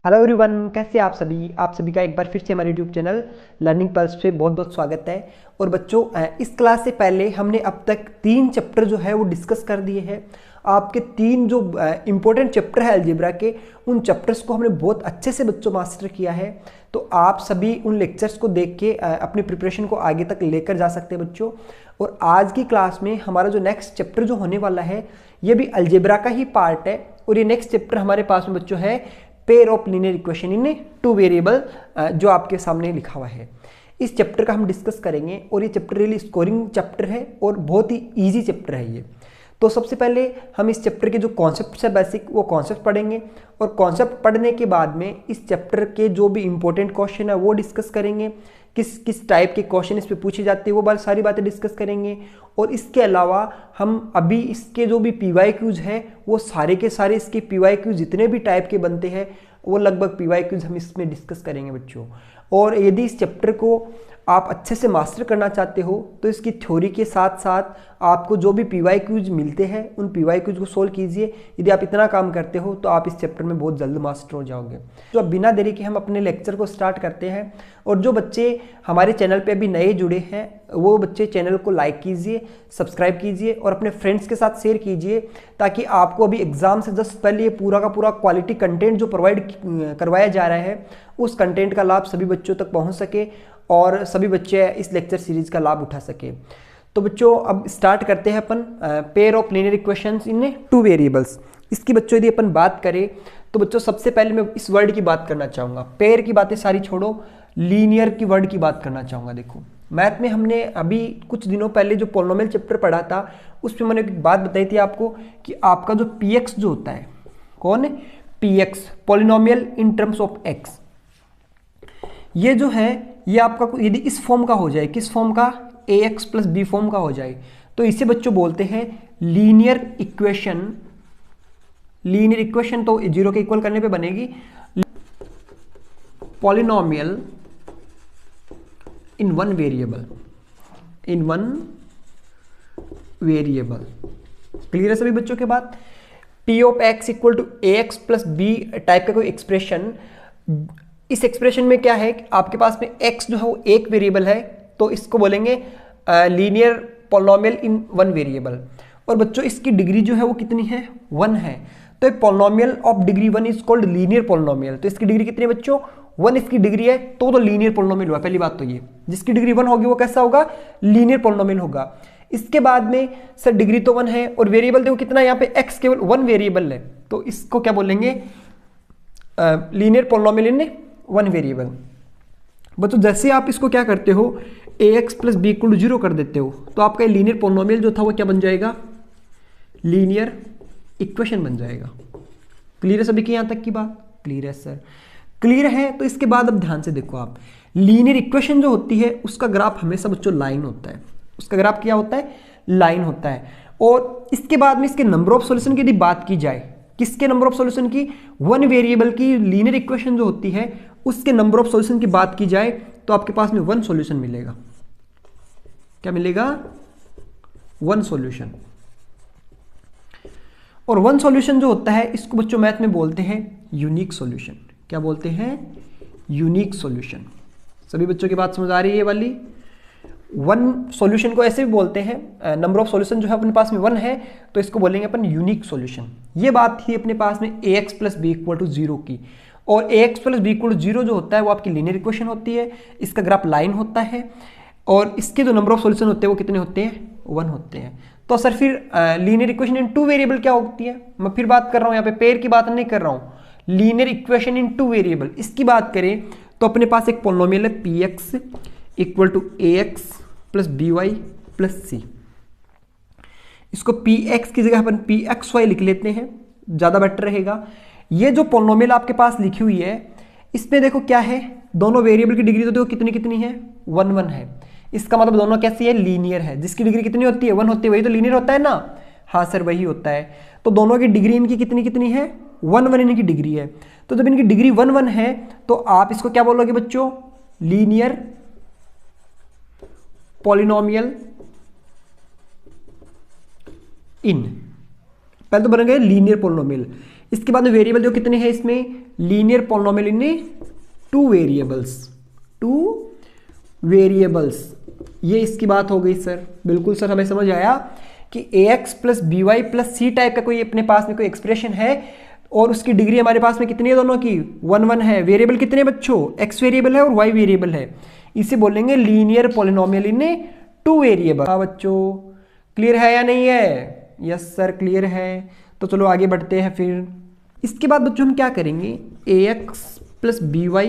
Hello everyone, कैसे आप सभी का एक बार फिर से हमारे यूट्यूब चैनल लर्निंग पल्स पे बहुत बहुत स्वागत है। और बच्चों, इस क्लास से पहले हमने अब तक 3 चैप्टर जो है वो डिस्कस कर दिए हैं। आपके 3 जो इम्पोर्टेंट चैप्टर है अलजेब्रा के, उन चैप्टर्स को हमने बहुत अच्छे से बच्चों मास्टर किया है। तो आप सभी उन लेक्चर्स को देख के अपनी प्रिपरेशन को आगे तक लेकर जा सकते हैं बच्चों। और आज की क्लास में हमारा जो नेक्स्ट चैप्टर जो होने वाला है, ये भी अलजेब्रा का ही पार्ट है। और ये नेक्स्ट चैप्टर हमारे पास में बच्चों है pair of linear equation in 2 variable, जो आपके सामने लिखा हुआ है। इस चैप्टर का हम डिस्कस करेंगे और ये चैप्टर रियली स्कोरिंग चैप्टर है और बहुत ही इजी चैप्टर है ये। तो सबसे पहले हम इस चैप्टर के जो कॉन्सेप्ट्स है बेसिक, वो कॉन्सेप्ट पढ़ेंगे। और कॉन्सेप्ट पढ़ने के बाद में इस चैप्टर के जो भी इंपॉर्टेंट क्वेश्चन है वो डिस्कस करेंगे। किस किस टाइप के क्वेश्चन इस पे पूछे जाते हैं वो सारी बातें डिस्कस करेंगे। और इसके अलावा हम अभी इसके जो भी PYQs हैं वो सारे के सारे इसके PYQs जितने भी टाइप के बनते हैं वो लगभग PYQs हम इसमें डिस्कस करेंगे बच्चों। और यदि इस चैप्टर को आप अच्छे से मास्टर करना चाहते हो तो इसकी थ्योरी के साथ साथ आपको जो भी PYQs मिलते हैं उन PYQs को सोल्व कीजिए। यदि आप इतना काम करते हो तो आप इस चैप्टर में बहुत जल्द मास्टर हो जाओगे। तो अब बिना देरी के हम अपने लेक्चर को स्टार्ट करते हैं। और जो बच्चे हमारे चैनल पे अभी नए जुड़े हैं वो बच्चे चैनल को लाइक कीजिए, सब्सक्राइब कीजिए और अपने फ्रेंड्स के साथ शेयर कीजिए, ताकि आपको अभी एग्जाम से जस्ट पहले ये पूरा का पूरा क्वालिटी कंटेंट जो प्रोवाइड करवाया जा रहा है उस कंटेंट का लाभ सभी बच्चों तक पहुँच सके और सभी बच्चे इस लेक्चर सीरीज का लाभ उठा सके। तो बच्चों अब स्टार्ट करते हैं अपन pair of linear equations in 2 variables. इसकी बच्चों यदि अपन बात करें तो बच्चों सबसे पहले मैं इस वर्ड की बात करना चाहूँगा। पेयर की बातें सारी छोड़ो, लीनियर की वर्ड की बात करना चाहूँगा। देखो, मैथ में हमने अभी कुछ दिनों पहले जो पॉलिनोमियल चैप्टर पढ़ा था उसमें मैंने एक बात बताई थी आपको कि आपका जो PX जो होता है, कौन है PX, polynomial in terms of x, ये जो है ये आपका यदि इस फॉर्म का हो जाए, किस फॉर्म का, ax प्लस बी फॉर्म का हो जाए, तो इसे बच्चों बोलते हैं लीनियर इक्वेशन। लीनियर इक्वेशन तो 0 के इक्वल करने पे बनेगी। Polynomial in one variable, in one variable. Clear है सभी बच्चों के बात? P of x equal to ax plus b type का कोई एक्सप्रेशन, इस एक्सप्रेशन में क्या है कि आपके पास में x जो है वो एक वेरिएबल है, तो इसको बोलेंगे linear polynomial in one variable. और बच्चों इसकी डिग्री जो है वो कितनी है, 1 है। तो एक polynomial of degree 1 is called linear polynomial. तो इसकी डिग्री कितनी है बच्चों, 1 इसकी डिग्री है, तो लीनियर पॉलिनोमियल हुआ। पहली बात तो ये, जिसकी डिग्री 1 होगी वो कैसा होगा, लीनियर पॉलिनोमियल होगा। इसके बाद में सर डिग्री तो 1 है और वेरिएबल देखो कितना, यहाँ पे x केवल 1 वेरिएबल है, तो इसको क्या बोलेंगे, लीनियर पॉलिनोमियल इन 1 वेरिएबल। बच्चों जैसे आप इसको क्या करते हो, ax plus b equal to 0 कर देते हो, तो आपका लीनियर पॉलिनोमियल जो था वो क्या बन जाएगा, लीनियर इक्वेशन बन जाएगा। क्लियर है सभी की यहाँ तक की बात? क्लियर है सर? क्लियर है। तो इसके बाद अब ध्यान से देखो आप, लीनियर इक्वेशन जो होती है उसका ग्राफ हमेशा बच्चों लाइन होता है। उसका ग्राफ क्या होता है, लाइन होता है। और इसके बाद में इसके नंबर ऑफ सॉल्यूशन की यदि बात की जाए, किसके नंबर ऑफ सॉल्यूशन की, 1 वेरिएबल की लीनियर इक्वेशन जो होती है उसके नंबर ऑफ सॉल्यूशन की बात की जाए तो आपके पास में 1 सॉल्यूशन मिलेगा। क्या मिलेगा, 1 सॉल्यूशन। और 1 सॉल्यूशन जो होता है इसको बच्चों मैथ में बोलते हैं यूनिक सॉल्यूशन। क्या बोलते हैं, यूनिक सॉल्यूशन। सभी बच्चों की बात समझ आ रही है ये वाली? 1 सॉल्यूशन को ऐसे भी बोलते हैं, नंबर ऑफ सॉल्यूशन जो है अपने पास में 1 है तो इसको बोलेंगे अपन यूनिक सॉल्यूशन। ये बात थी अपने पास में ax plus b equal to 0 की। और ax plus b equal to 0 जो होता है वो आपकी लीनियर इक्वेशन होती है, इसका ग्राफ लाइन होता है और इसके जो नंबर ऑफ सॉल्यूशन होते हैं वो कितने होते हैं, 1 होते हैं। तो सर फिर लीनियर इक्वेशन इन 2 वेरिएबल क्या होती है, मैं फिर बात कर रहा हूँ यहाँ पे, पेयर की बात नहीं कर रहा हूँ, लीनियर इक्वेशन इन 2 वेरिएबल। इसकी बात करें तो अपने पास एक पॉलिनोमियल है px equal to ax plus by plus c। इसको px की जगह अपन pxy लिख लेते हैं, ज़्यादा बेटर रहेगा। ये जो पॉलिनोमियल आपके पास लिखी हुई है इसमें देखो क्या है, दोनों वेरिएबल की डिग्री तो देखो कितनी कितनी है, 1 1 है। इसका मतलब दोनों कैसी है, लीनियर है। जिसकी डिग्री कितनी होती है, 1 होती है, वही तो लीनियर होता है ना। हाँ सर वही होता है। तो दोनों की डिग्री इनकी कितनी कितनी है, 1 1 इनकी डिग्री है। तो जब इनकी डिग्री 1 1 है तो आप इसको क्या बोलोगे बच्चों, लीनियर पॉलिनोमियल इन, पहले तो बन गए लीनियर पॉलिनोमियल। इसके बाद में वेरिएबल जो कितने हैं इसमें, लीनियर पॉलिनोमियल इन टू वेरिएबल्स, ये इसकी बात हो गई सर। बिल्कुल सर, हमें समझ आया कि ax plus b y plus c type का कोई अपने पास में कोई एक्सप्रेशन है और उसकी डिग्री हमारे पास में कितनी है, दोनों की 1 1 है। वेरिएबल कितने बच्चों, x वेरिएबल है और y वेरिएबल है, इसे बोलेंगे लीनियर पॉलिनोमियल इन टू वेरिएबल। हाँ बच्चों, क्लियर है या नहीं है? यस सर क्लियर है। तो चलो आगे बढ़ते हैं फिर। इसके बाद बच्चों हम क्या करेंगे, ax plus b y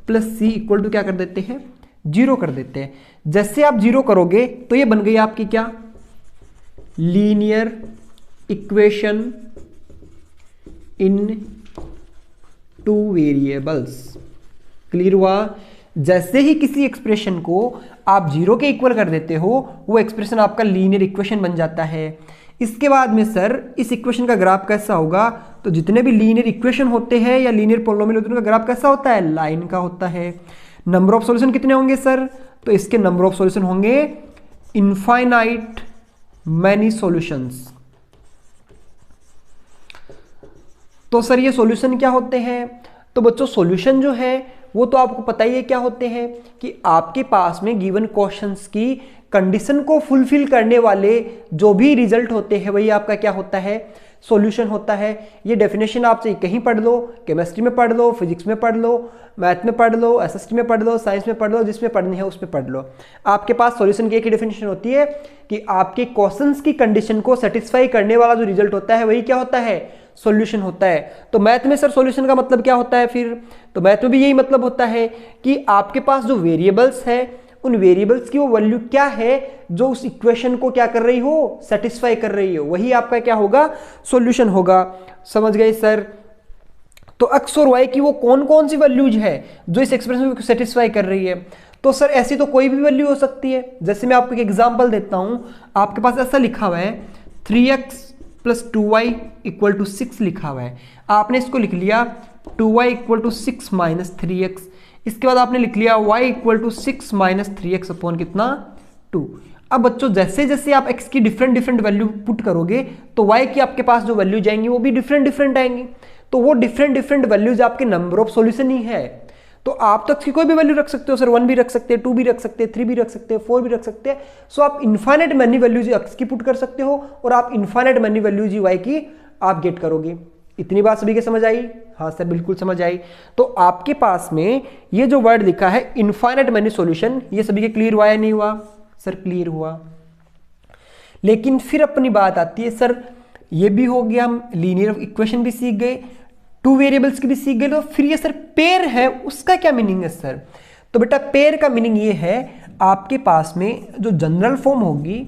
plus c equal to क्या कर देते हैं, 0 कर देते हैं। जैसे आप 0 करोगे तो ये बन गई आपकी क्या, linear equation in two variables. Clear हुआ? जैसे ही किसी एक्सप्रेशन को आप 0 के इक्वल कर देते हो, वो एक्सप्रेशन आपका लीनियर इक्वेशन बन जाता है। इसके बाद में सर इस इक्वेशन का ग्राफ कैसा होगा, तो जितने भी लीनियर इक्वेशन होते हैं या लीनियर पॉलिनोमियल होते हैं उनका ग्राफ कैसा होता है, लाइन का होता है। नंबर ऑफ सॉल्यूशन कितने होंगे सर, तो इसके नंबर ऑफ सॉल्यूशन होंगे इनफाइनाइट मैनी सॉल्यूशंस। तो सर ये सॉल्यूशन क्या होते हैं, तो बच्चों सॉल्यूशन जो है वो तो आपको पता ही है क्या होते हैं, कि आपके पास में गिवन क्वेश्चंस की कंडीशन को फुलफिल करने वाले जो भी रिजल्ट होते हैं वही आपका क्या होता है, सॉल्यूशन होता है। ये डेफिनेशन आपसे कहीं पढ़ लो, केमिस्ट्री में पढ़ लो, फिजिक्स में पढ़ लो, मैथ में पढ़ लो, एसएसटी में पढ़ लो, साइंस में पढ़ लो, जिसमें पढ़नी है उसमें पढ़ लो। आपके पास सॉल्यूशन की एक ही डेफिनेशन होती है कि आपके क्वेश्चंस की कंडीशन को सेटिस्फाई करने वाला जो रिजल्ट होता है वही क्या होता है, सॉल्यूशन होता है। तो मैथ में सर सॉल्यूशन का मतलब क्या होता है फिर, तो मैथ में भी यही मतलब होता है कि आपके पास जो वेरिएबल्स है उन वेरिएबल्स की वो वैल्यू क्या है जो उस इक्वेशन को क्या कर रही हो, सेटिस्फाई कर रही हो, वही आपका क्या होगा, सॉल्यूशन होगा। समझ गए सर? तो x और y की वो कौन कौन सी वैल्यूज है जो इस एक्सप्रेशन को सेटिस्फाई कर रही है, तो सर ऐसी तो कोई भी वैल्यू हो सकती है। जैसे मैं आपको एक एग्जांपल देता हूं, आपके पास ऐसा लिखा हुआ है 3x plus 2y equal to 6 लिखा हुआ है। आपने इसको लिख लिया 2y equal to 6 minus 3x। इसके बाद आपने लिख लिया y equal to 6 minus 3x upon कितना, 2। अब बच्चों जैसे जैसे आप x की डिफरेंट वैल्यू पुट करोगे तो y की आपके पास जो वैल्यू जाएंगी वो भी डिफरेंट आएंगी। तो वो डिफरेंट वैल्यूज आपके नंबर ऑफ सॉल्यूशन ही है। तो आप तो इसकी कोई भी वैल्यू रख सकते हो सर, 1 भी रख सकते हैं, 2 भी रख सकते हैं, 3 भी रख सकते हैं, 4 भी रख सकते हैं। सो आप इनफाइनाइट मैनी वैल्यूज x की पुट कर सकते हो और आप इनफाइनाइट मैनी वैल्यूज y की आप गेट करोगे। इतनी बात सभी के समझ आई? हाँ सर बिल्कुल समझ आई। तो आपके पास में ये जो वर्ड लिखा है इनफाइनाइट मैनी सॉल्यूशन, ये सभी के क्लियर हुआ या नहीं हुआ? सर क्लियर हुआ। लेकिन फिर अपनी बात आती है सर ये भी हो गया, हम लीनियर इक्वेशन भी सीख गए, टू वेरिएबल्स की भी सीख गए, तो फिर ये सर पेयर है उसका क्या मीनिंग है सर? तो बेटा पेयर का मीनिंग ये है, आपके पास में जो जनरल फॉर्म होगी,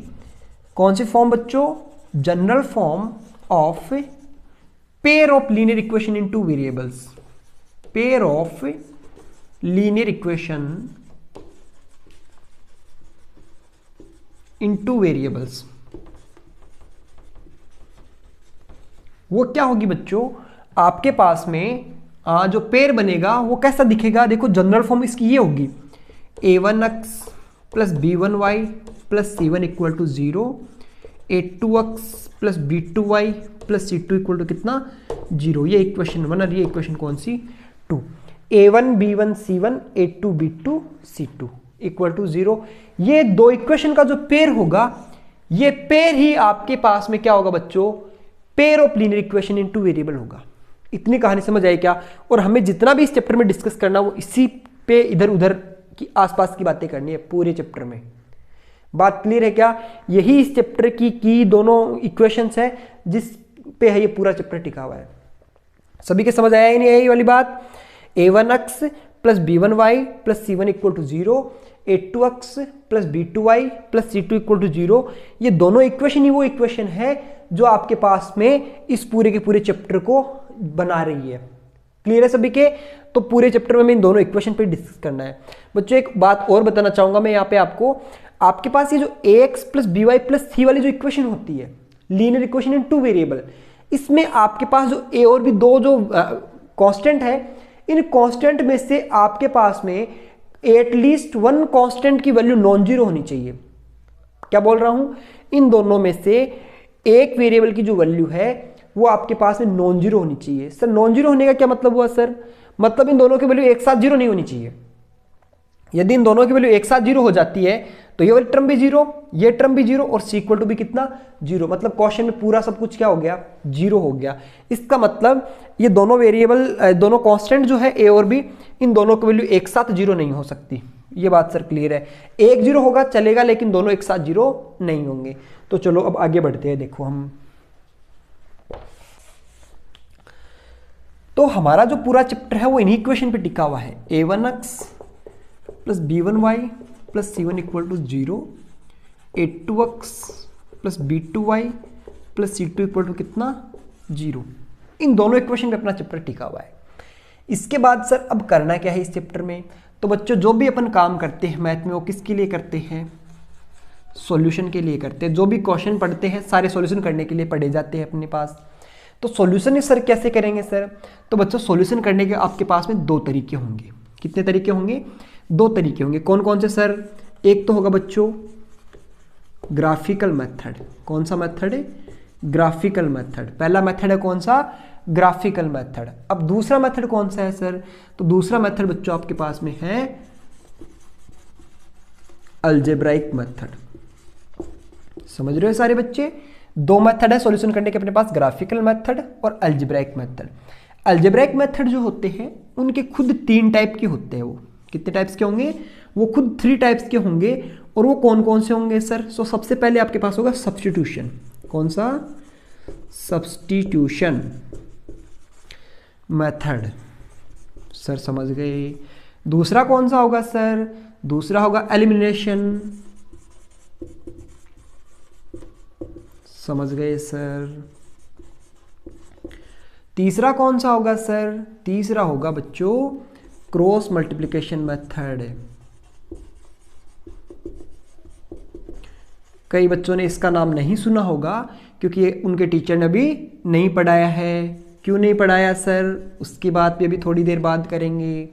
कौन सी फॉर्म बच्चों, general form of pair of linear equation in two variables, pair of linear equation in two variables, वो क्या होगी बच्चों, आपके पास में जो पेयर बनेगा वो कैसा दिखेगा, देखो जनरल फॉर्म इसकी ये होगी a1x plus b1y plus c1 equal to 0, a2x plus b2y plus c2 equal to कितना, 0। ये इक्वेशन 1 और ये इक्वेशन कौन सी, 2। a1 b1 c1 a2 b2 c2 equal to 0। ये दो इक्वेशन का जो पेयर होगा, ये पेयर ही आपके पास में क्या होगा बच्चों, pair of linear equation in two variable होगा। इतनी कहानी समझ आई क्या? और हमें जितना भी इस चैप्टर में डिस्कस करना वो इसी पे इधर उधर की आसपास की बातें करनी है पूरे चैप्टर में। बात क्लियर है क्या? यही इस चैप्टर की दोनों इक्वेशंस है जिस पे है ये पूरा चैप्टर टिका हुआ है। सभी के समझ आया ही नहीं, यही वाली बात, a1x plus b1y plus c1 equal to 0, a2x plus b2y plus c2 equal to 0। ये दोनों इक्वेशन ही वो इक्वेशन है जो आपके पास में इस पूरे के पूरे चैप्टर को बना रही है। क्लियर है सभी के? तो पूरे चैप्टर में इन दोनों इक्वेशन पे डिस्कस करना है। बच्चों एक बात और बताना चाहूंगा मैं यहाँ पे आपको, आपके पास ये जो ax plus by plus c वाली जो इक्वेशन होती है linear equation in two variable, इसमें आपके पास जो a और b दो जो कांस्टेंट है, इन कांस्टेंट में से आपके पास में एटलीस्ट वन कांस्टेंट की वैल्यू नॉन जीरो होनी चाहिए। क्या बोल रहा हूं? इन दोनों में से एक वेरिएबल की जो वैल्यू है वो आपके पास में नॉन जीरो होनी चाहिए। सर नॉन जीरो होने का क्या मतलब हुआ सर? मतलब इन दोनों की वैल्यू एक साथ जीरो नहीं होनी चाहिए। यदि इन दोनों की वैल्यू एक साथ जीरो हो जाती है तो ये वाली टर्म भी जीरो, ये टर्म भी जीरो और सी इक्वल टू भी कितना? जीरो। मतलब क्वेश्चन में पूरा सब कुछ क्या हो गया? जीरो हो गया। इसका मतलब ये दोनों वेरिएबल, दोनों कांस्टेंट जो है ए और बी, इन दोनों की वैल्यू एक साथ जीरो नहीं हो सकती। ये बात सर क्लियर है? एक जीरो होगा चलेगा लेकिन दोनों एक साथ जीरो नहीं होंगे। तो चलो अब आगे बढ़ते हैं। देखो हम, तो हमारा जो पूरा चैप्टर है वो इन्हीं इक्वेशन पे टिका हुआ है। a1x plus b1y plus c1 equal to 0, a2x plus b2y plus c2 equal to कितना? 0। इन दोनों इक्वेशन पे अपना चैप्टर टिका हुआ है। इसके बाद सर अब करना क्या है इस चैप्टर में? तो बच्चों जो भी अपन काम करते हैं मैथ में वो किसके लिए करते हैं? सॉल्यूशन के लिए करते हैं। जो भी क्वेश्चन पढ़ते हैं सारे सॉल्यूशन करने के लिए पढ़े जाते हैं अपने पास। तो सॉल्यूशन सर कैसे करेंगे सर? तो बच्चों सॉल्यूशन करने के आपके पास में दो तरीके होंगे। कितने तरीके होंगे? दो तरीके होंगे। कौन कौन से सर? एक तो होगा बच्चों ग्राफिकल मेथड। कौन सा मेथड है? Graphical method. पहला मेथड है कौन सा? Graphical method. अब दूसरा मेथड कौन सा है सर? तो दूसरा मेथड बच्चों आपके पास में है अलजेब्राइक मेथड। समझ रहे हो सारे बच्चे? दो मेथड है सॉल्यूशन करने के अपने पास, ग्राफिकल मेथड और अलजेब्राइक मेथड। अलजेब्राइक मेथड जो होते हैं उनके खुद 3 टाइप के होते हैं। वो कितने टाइप्स के होंगे? वो खुद 3 टाइप्स के होंगे। और वो कौन कौन से होंगे सर? सो सबसे पहले आपके पास होगा सब्स्टिट्यूशन। कौन सा? Substitution method. सर समझ गए। दूसरा कौन सा होगा सर? दूसरा होगा एलिमिनेशन। समझ गए सर। तीसरा कौन सा होगा सर? तीसरा होगा बच्चों क्रॉस मल्टीप्लिकेशन मेथड। कई बच्चों ने इसका नाम नहीं सुना होगा क्योंकि उनके टीचर ने अभी नहीं पढ़ाया है। क्यों नहीं पढ़ाया सर? उसकी बात भी अभी थोड़ी देर बाद करेंगे।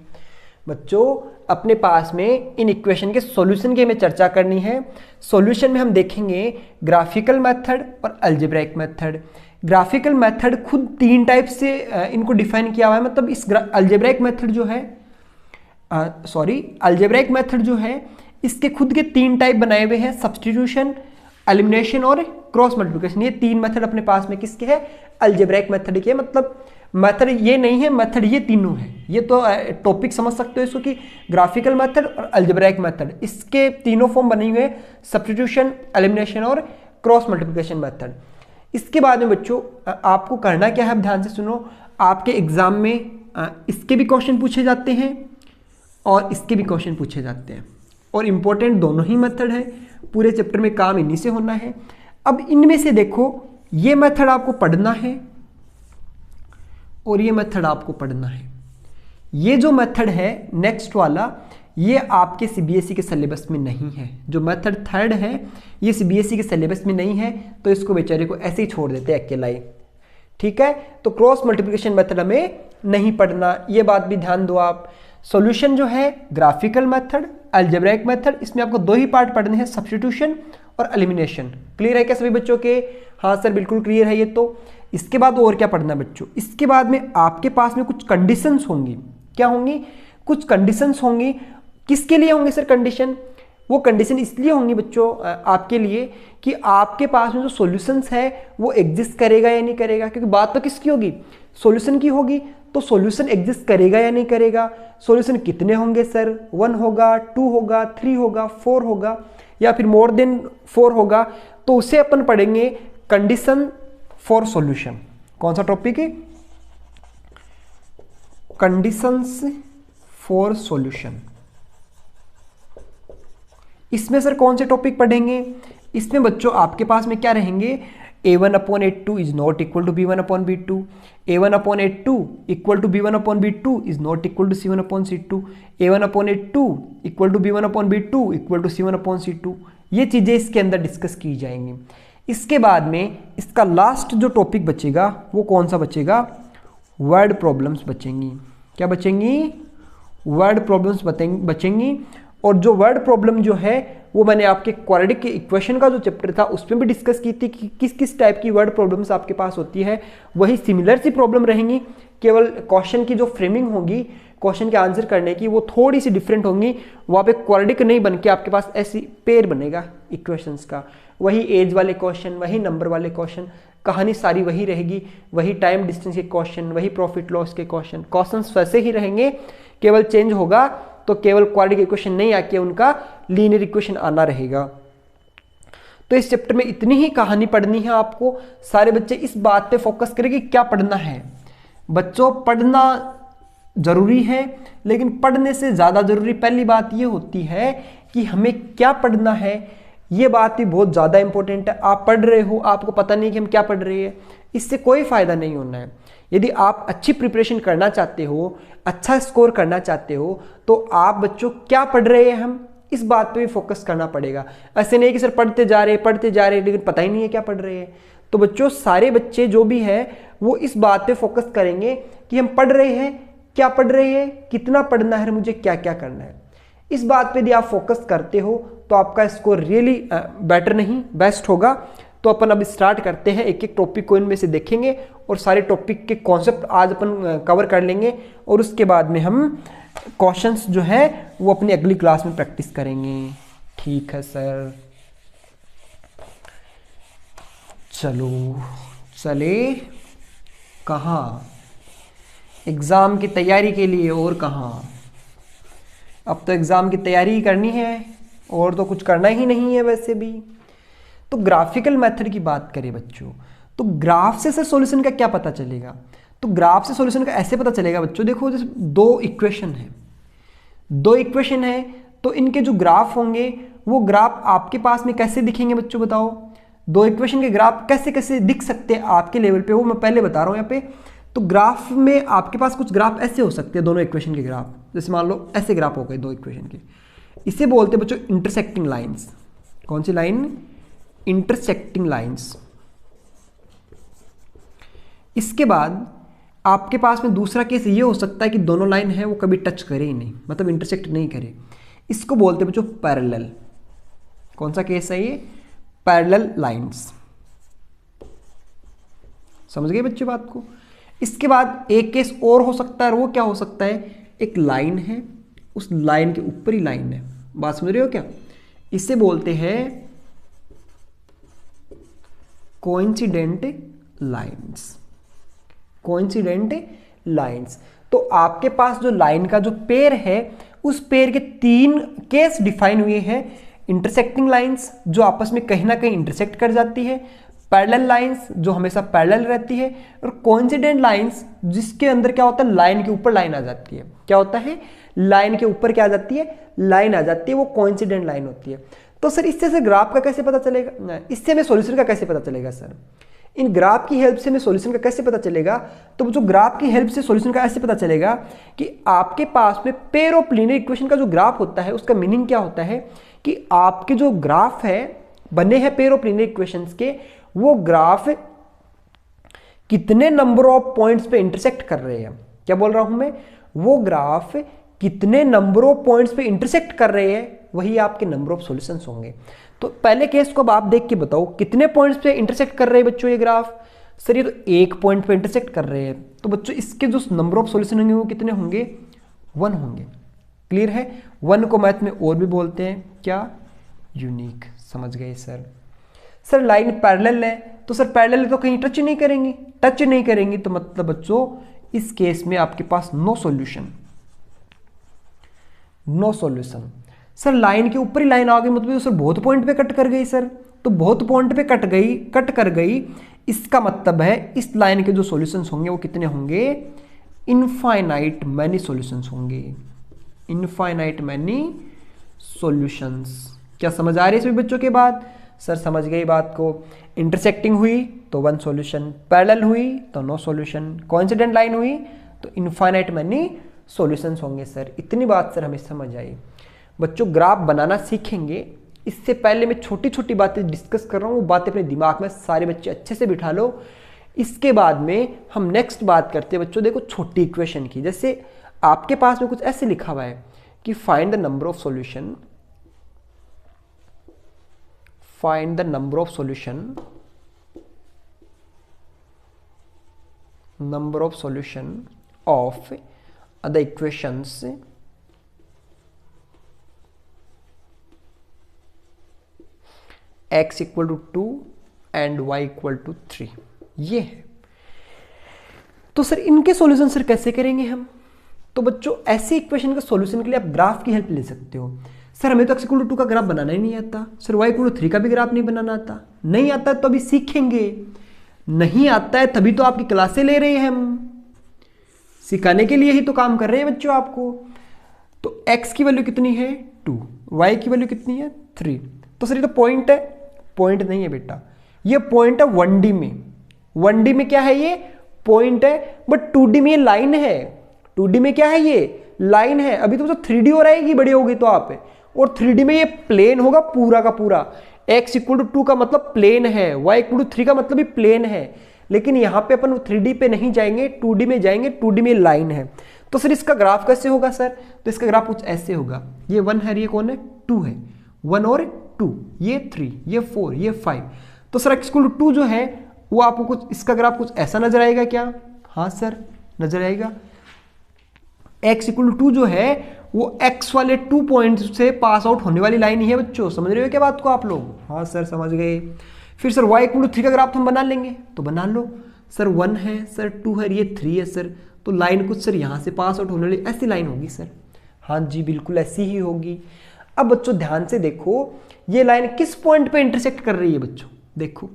बच्चों अपने पास में इन इक्वेशन के सॉल्यूशन की हमें चर्चा करनी है। सॉल्यूशन में हम देखेंगे ग्राफिकल मेथड और अलजेब्राइक मेथड। ग्राफिकल मेथड खुद 3 टाइप से इनको डिफाइन किया हुआ है। मतलब इस अलजेब्राइक मेथड जो है, अलजेब्राइक मेथड जो है इसके खुद के 3 टाइप बनाए हुए हैं, सब्स्टिट्यूशन, एलिमिनेशन और क्रॉस मल्टीप्लिकेशन। ये 3 मेथड अपने पास में किसके है? अलजेब्राइक मेथड के। मतलब मेथड ये नहीं है, मेथड ये तीनों है। ये तो टॉपिक समझ सकते हो इसको कि ग्राफिकल मेथड और अलजेब्राइक मेथड, इसके तीनों फॉर्म बने हुए हैं, सब्स्टिट्यूशन, एलिमिनेशन और क्रॉस मल्टीप्लिकेशन मेथड। इसके बाद में बच्चों आपको करना क्या है? अब ध्यान से सुनो। आपके एग्जाम में इसके भी क्वेश्चन पूछे जाते हैं और इसके भी क्वेश्चन पूछे जाते हैं और इंपॉर्टेंट दोनों ही मेथड है। पूरे चैप्टर में काम इन्हीं से होना है। अब इनमें से देखो, ये मेथड आपको पढ़ना है और ये मेथड आपको पढ़ना है। ये जो मेथड है नेक्स्ट वाला, ये आपके सीबीएसई के सिलेबस में नहीं है। जो मेथड थर्ड है ये सीबीएसई के सिलेबस में नहीं है, तो इसको बेचारे को ऐसे ही छोड़ देते हैं अकेला ही। ठीक है, तो क्रॉस मल्टीप्लिकेशन मेथड हमें नहीं पढ़ना, ये बात भी ध्यान दो आप। सॉल्यूशन जो है ग्राफिकल मेथड, अलजेब्राइक मेथड, इसमें आपको 2 ही पार्ट पढ़ने हैं, सब्स्टिट्यूशन और एलिमिनेशन। क्लियर है क्या सभी बच्चों के? हाँ सर बिल्कुल क्लियर है ये तो। इसके बाद और क्या पढ़ना है बच्चों? इसके बाद में आपके पास में कुछ कंडीशंस होंगी। क्या होंगी? कुछ कंडीशंस होंगी। किसके लिए होंगे सर कंडीशन? वो कंडीशन इसलिए होंगी बच्चों आपके लिए कि आपके पास में जो सॉल्यूशंस है वो एग्जिस्ट करेगा या नहीं करेगा। क्योंकि बात तो किसकी होगी? सॉल्यूशन की होगी। तो सॉल्यूशन एग्जिस्ट करेगा या नहीं करेगा? सॉल्यूशन कितने होंगे सर? 1 होगा, 2 होगा, 3 होगा, 4 होगा या फिर मोर देन 4 होगा। तो उसे अपन पढ़ेंगे कंडीशन फॉर सॉल्यूशन। कौन सा टॉपिक है? Conditions for solution. इसमें सर कौन से टॉपिक पढ़ेंगे? इसमें बच्चों आपके पास में क्या रहेंगे? a1/a2 is not equal to b1/b2, a1/a2 equal to b1/b2 is not equal to c1/c2, a1/a2 equal to b1/b2 equal to c1/c2। ये चीजें इसके अंदर डिस्कस की जाएंगी। इसके बाद में इसका लास्ट जो टॉपिक बचेगा वो कौन सा बचेगा? वर्ड प्रॉब्लम्स बचेंगी। क्या बचेंगी? Word problems बचेंगी। और जो वर्ड प्रॉब्लम जो है वो मैंने आपके क्वाड्रेटिक इक्वेशन का जो चैप्टर था उसमें भी डिस्कस की थी कि किस किस टाइप की वर्ड प्रॉब्लम्स आपके पास होती है। वही सिमिलर सी प्रॉब्लम रहेंगी, केवल क्वेश्चन की जो फ्रेमिंग होगी क्वेश्चन के आंसर करने की वो थोड़ी सी डिफरेंट होंगी। वहाँ पे क्वाड्रेटिक नहीं बन के आपके पास ऐसी पेयर बनेगा इक्वेशंस का, वही एज वाले क्वेश्चन, वही नंबर वाले क्वेश्चन, कहानी सारी वही रहेगी, वही टाइम डिस्टेंस के क्वेश्चन, वही प्रॉफिट लॉस के क्वेश्चंस वैसे ही रहेंगे, केवल चेंज होगा तो केवल क्वाड्रेटिक इक्वेशन नहीं आके उनका लीनियर इक्वेशन आना रहेगा। तो इस चैप्टर में इतनी ही कहानी पढ़नी है आपको। सारे बच्चे इस बात पे फोकस करें कि क्या पढ़ना है। बच्चों पढ़ना जरूरी है, लेकिन पढ़ने से ज़्यादा जरूरी पहली बात ये होती है कि हमें क्या पढ़ना है। ये बात भी बहुत ज़्यादा इंपॉर्टेंट है। आप पढ़ रहे हो, आपको पता नहीं कि हम क्या पढ़ रहे हैं, इससे कोई फ़ायदा नहीं होना है। यदि आप अच्छी प्रिपरेशन करना चाहते हो, अच्छा स्कोर करना चाहते हो, तो आप बच्चों क्या पढ़ रहे हैं हम इस बात पे भी फोकस करना पड़ेगा। ऐसे नहीं कि सर पढ़ते जा रहे लेकिन पता ही नहीं है क्या पढ़ रहे हैं। तो बच्चों सारे बच्चे जो भी है वो इस बात पे फोकस करेंगे कि हम पढ़ रहे हैं, क्या पढ़ रहे हैं, कितना पढ़ना है, मुझे क्या क्या करना है। इस बात पे यदि आप फोकस करते हो तो आपका स्कोर रियली बेटर नहीं बेस्ट होगा। तो अपन अब स्टार्ट करते हैं, एक एक टॉपिक को इनमें से देखेंगे और सारे टॉपिक के कॉन्सेप्ट आज अपन कवर कर लेंगे और उसके बाद में हम क्वेश्चंस जो है वो अपनी अगली क्लास में प्रैक्टिस करेंगे। ठीक है सर, चलो चले कहाँ, एग्ज़ाम की तैयारी के लिए। और कहाँ, अब तो एग्ज़ाम की तैयारी ही करनी है और तो कुछ करना ही नहीं है वैसे भी। तो ग्राफिकल मेथड की बात करें बच्चों, तो ग्राफ से सर सॉल्यूशन का क्या पता चलेगा। तो ग्राफ से सॉल्यूशन का ऐसे पता चलेगा बच्चों, देखो जैसे दो इक्वेशन है तो इनके जो ग्राफ होंगे वो ग्राफ आपके पास में कैसे दिखेंगे बच्चों बताओ। दो इक्वेशन के ग्राफ कैसे कैसे दिख सकते हैं आपके लेवल पे, वो मैं पहले बता रहा हूँ यहाँ पे। तो ग्राफ में आपके पास कुछ ग्राफ ऐसे हो सकते हैं, दोनों इक्वेशन के ग्राफ, जैसे मान लो ऐसे ग्राफ हो गए दो इक्वेशन के, इसे बोलते हैं बच्चों इंटरसेक्टिंग लाइंस। कौन सी लाइन, इंटरसेक्टिंग लाइंस। इसके बाद आपके पास में दूसरा केस ये हो सकता है कि दोनों लाइन है वो कभी टच करे ही नहीं, मतलब इंटरसेक्ट नहीं करे, इसको बोलते हैं बच्चों पैरेलल। कौन सा केस है ये, पैरेलल लाइंस। समझ गए बच्चे बात को। इसके बाद एक केस और हो सकता है, और वो क्या हो सकता है, एक लाइन है, उस लाइन के ऊपर ही लाइन है, बात समझ रहे हो क्या। इसे बोलते हैं कोइंसिडेंट लाइंस। Coincident lines. तो आपके पास जो लाइन का जो पेयर है उस पेयर के तीन केस डिफाइन हुए हैं। इंटरसेक्टिंग लाइंस जो आपस में कहीं ना कहीं इंटरसेक्ट कर जाती है, पैरेलल लाइंस जो हमेशा पैरेलल रहती है, और कोइंसिडेंट लाइंस जिसके अंदर क्या होता है, लाइन के ऊपर लाइन आ जाती है। क्या होता है, लाइन के ऊपर क्या आ जाती है, लाइन आ जाती है, वो कोइंसिडेंट लाइन होती है। तो सर इससे से ग्राफ का कैसे पता चलेगा, इससे हमें सॉल्यूशन का कैसे पता चलेगा सर, इन ग्राफ की हेल्प से हमें सॉल्यूशन का कैसे पता चलेगा। तो जो ग्राफ की हेल्प से सॉल्यूशन का ऐसे पता चलेगा कि आपके पास में पेयर ऑफ लीनियर इक्वेशन का जो ग्राफ होता है उसका मीनिंग क्या होता है कि आपके जो ग्राफ है बने हैं पेयर ऑफ लीनियर इक्वेशंस के, वो ग्राफ कितने नंबर ऑफ पॉइंट्स पे इंटरसेक्ट कर रहे हैं। क्या बोल रहा हूं मैं, वो ग्राफ कितने नंबर ऑफ पॉइंट्स पे इंटरसेक्ट कर रहे हैं वही आपके नंबर ऑफ सॉल्यूशंस होंगे। तो पहले केस को अब आप देख के बताओ कितने पॉइंट्स पे इंटरसेक्ट कर रहे हैं बच्चों ये ग्राफ। सर ये तो एक पॉइंट पे इंटरसेक्ट कर रहे हैं, तो बच्चों इसके जो नंबर ऑफ सॉल्यूशन होंगे वो कितने होंगे, 1 होंगे। क्लियर है, 1 को मैथ में और भी बोलते हैं क्या, यूनिक। समझ गए सर। सर लाइन पैरेलल है, तो सर पैरेलल तो कहीं टच नहीं करेंगी, तो मतलब बच्चों इस केस में आपके पास नो सॉल्यूशन। सर लाइन के ऊपर ही लाइन आ गई, मतलब सर बहुत पॉइंट पे कट कर गई सर, तो बहुत पॉइंट पे कट कर गई, इसका मतलब है इस लाइन के जो सॉल्यूशंस होंगे वो कितने होंगे, इनफाइनाइट मैनी सॉल्यूशंस होंगे, इनफाइनाइट मैनी सॉल्यूशंस। क्या समझ आ रही है सभी बच्चों के बात, सर समझ गई बात को। इंटरसेक्टिंग हुई तो 1 सॉल्यूशन, पैरेलल हुई तो नो सॉल्यूशन, कोइंसिडेंट लाइन हुई तो इनफाइनाइट मैनी सॉल्यूशंस होंगे। सर इतनी बात सर हमें समझ आई। बच्चों ग्राफ बनाना सीखेंगे, इससे पहले मैं छोटी छोटी बातें डिस्कस कर रहा हूँ, वो बातें अपने दिमाग में सारे बच्चे अच्छे से बिठा लो। इसके बाद में हम नेक्स्ट बात करते हैं बच्चों, देखो छोटी इक्वेशन की। जैसे आपके पास में कुछ ऐसे लिखा हुआ है कि find the number of solution find the number of solution of the equations x equal to 2 and y equal to 3। ये है। तो सर इनके सॉल्यूशन सर कैसे करेंगे हम? तो बच्चों ऐसे इक्वेशन का सॉल्यूशन के लिए आप ग्राफ की हेल्प ले सकते हो। सर हमें तो x इक्वल टू 2 का ग्राफ बनाना ही नहीं आता, सर y इक्वल टू 3 का भी ग्राफ नहीं बनाना आता। नहीं आता तो अभी सीखेंगे, नहीं आता है तभी तो आपकी क्लासें ले रहे हैं हम, सिखाने के लिए ही तो काम कर रहे हैं बच्चों आपको। तो x की वैल्यू कितनी है 2, y की वैल्यू कितनी है 3। तो सर ये तो पॉइंट है, पॉइंट नहीं है बेटा, ये पॉइंट है 1D में। 1D में क्या है ये पॉइंट है, बट 2D में ये लाइन है। 2D में क्या है ये लाइन है। अभी तो 3D हो रहेगी, बड़ी होगी तो आप, और 3D में ये प्लेन होगा पूरा का पूरा। x इक्वल टू 2 का मतलब प्लेन है, y इक्वल टू 3 का मतलब भी प्लेन है। लेकिन यहां पे अपन 3D पे नहीं जाएंगे, 2D में जाएंगे। 2D में लाइन है। तो सर इसका ग्राफ कैसे होगा सर? तो इसका ग्राफ कुछ ऐसे होगा, ये 1 है, ये कौन है 2 है, 1 और 2, ये 3, ये 4, ये 5। तो सर x इक्वल टू 2 जो है वो आपको कुछ इसका ग्राफ कुछ ऐसा नजर आएगा क्या? हाँ सर नजर आएगा। x इक्वल टू 2 जो है वो x वाले 2 पॉइंट से पास आउट होने वाली लाइन ही है बच्चों। समझ रहे हो क्या बात को आप लोग? हाँ सर समझ गए। फिर सर y इक्वल टू 3 का ग्राफ हम बना लेंगे, तो बना लो। सर 1 है, सर 2 है, ये 3 है सर। तो लाइन कुछ सर यहाँ से पास आउट होने वाली ऐसी लाइन होगी सर। हाँ जी बिल्कुल ऐसी ही होगी। अब बच्चों ध्यान से देखो, ये लाइन किस पॉइंट पे इंटरसेक्ट कर रही है बच्चों? देखो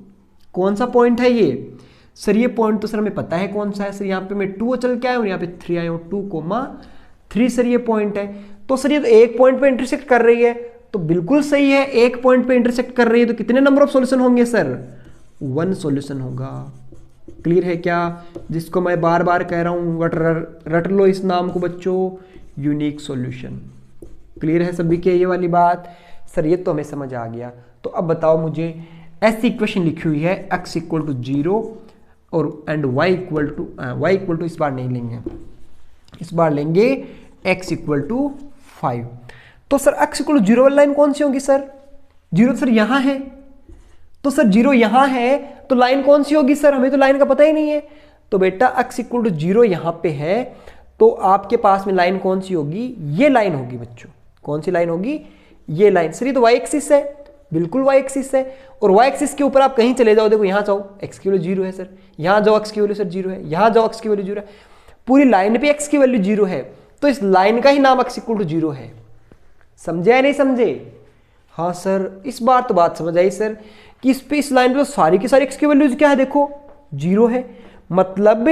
कौन सा पॉइंट है ये? सर ये पॉइंट तो सर हमें पता है कौन सा है। सर यहाँ पे मैं 2 चल के आया हूँ, यहाँ पे 3 आया हूँ, 2,3 सर ये पॉइंट है। तो सर ये तो एक पॉइंट पे इंटरसेक्ट कर रही है, तो बिल्कुल सही है। एक पॉइंट पे इंटरसेक्ट कर रही है तो कितने नंबर ऑफ सॉल्यूशन होंगे सर? 1 सॉल्यूशन होगा। क्लियर है क्या? जिसको मैं बार बार कह रहा हूँ, रट लो इस नाम को बच्चों, यूनिक सॉल्यूशन। क्लियर है सभी के ये वाली बात? सर ये तो हमें समझ आ गया। तो अब बताओ मुझे, ऐसी इक्वेशन लिखी हुई है x इक्वल टू 0 और एंड y इक्वल टू इस बार नहीं लेंगे, इस बार लेंगे x इक्वल टू 5। तो सर x इक्वल टू 0 वाली लाइन कौन सी होगी सर? 0 सर यहाँ है, तो सर 0 यहाँ है तो लाइन कौन सी होगी सर? हमें तो लाइन का पता ही नहीं है। तो बेटा x इक्वल टू 0 यहाँ पे है, तो आपके पास में लाइन कौन सी होगी? ये लाइन होगी बच्चों। कौन सी लाइन होगी? ये लाइन। सर ये तो y एक्सिस है, बिल्कुल y एक्सिस है। और y एक्सिस के ऊपर आप कहीं चले जाओ, देखो यहाँ जाओ x की वैल्यू 0 है सर, यहाँ जाओ x की वैल्यू सर 0 है, यहाँ जाओ x की वैल्यू 0 है, पूरी लाइन पे x की वैल्यू 0 है। तो इस लाइन का ही नाम x इक्वल टू 0 है। समझे या नहीं समझे? हाँ सर इस बार तो बात समझ आई सर कि इस लाइन पे सारी की सारी x की वैल्यूज क्या है? देखो 0 है, मतलब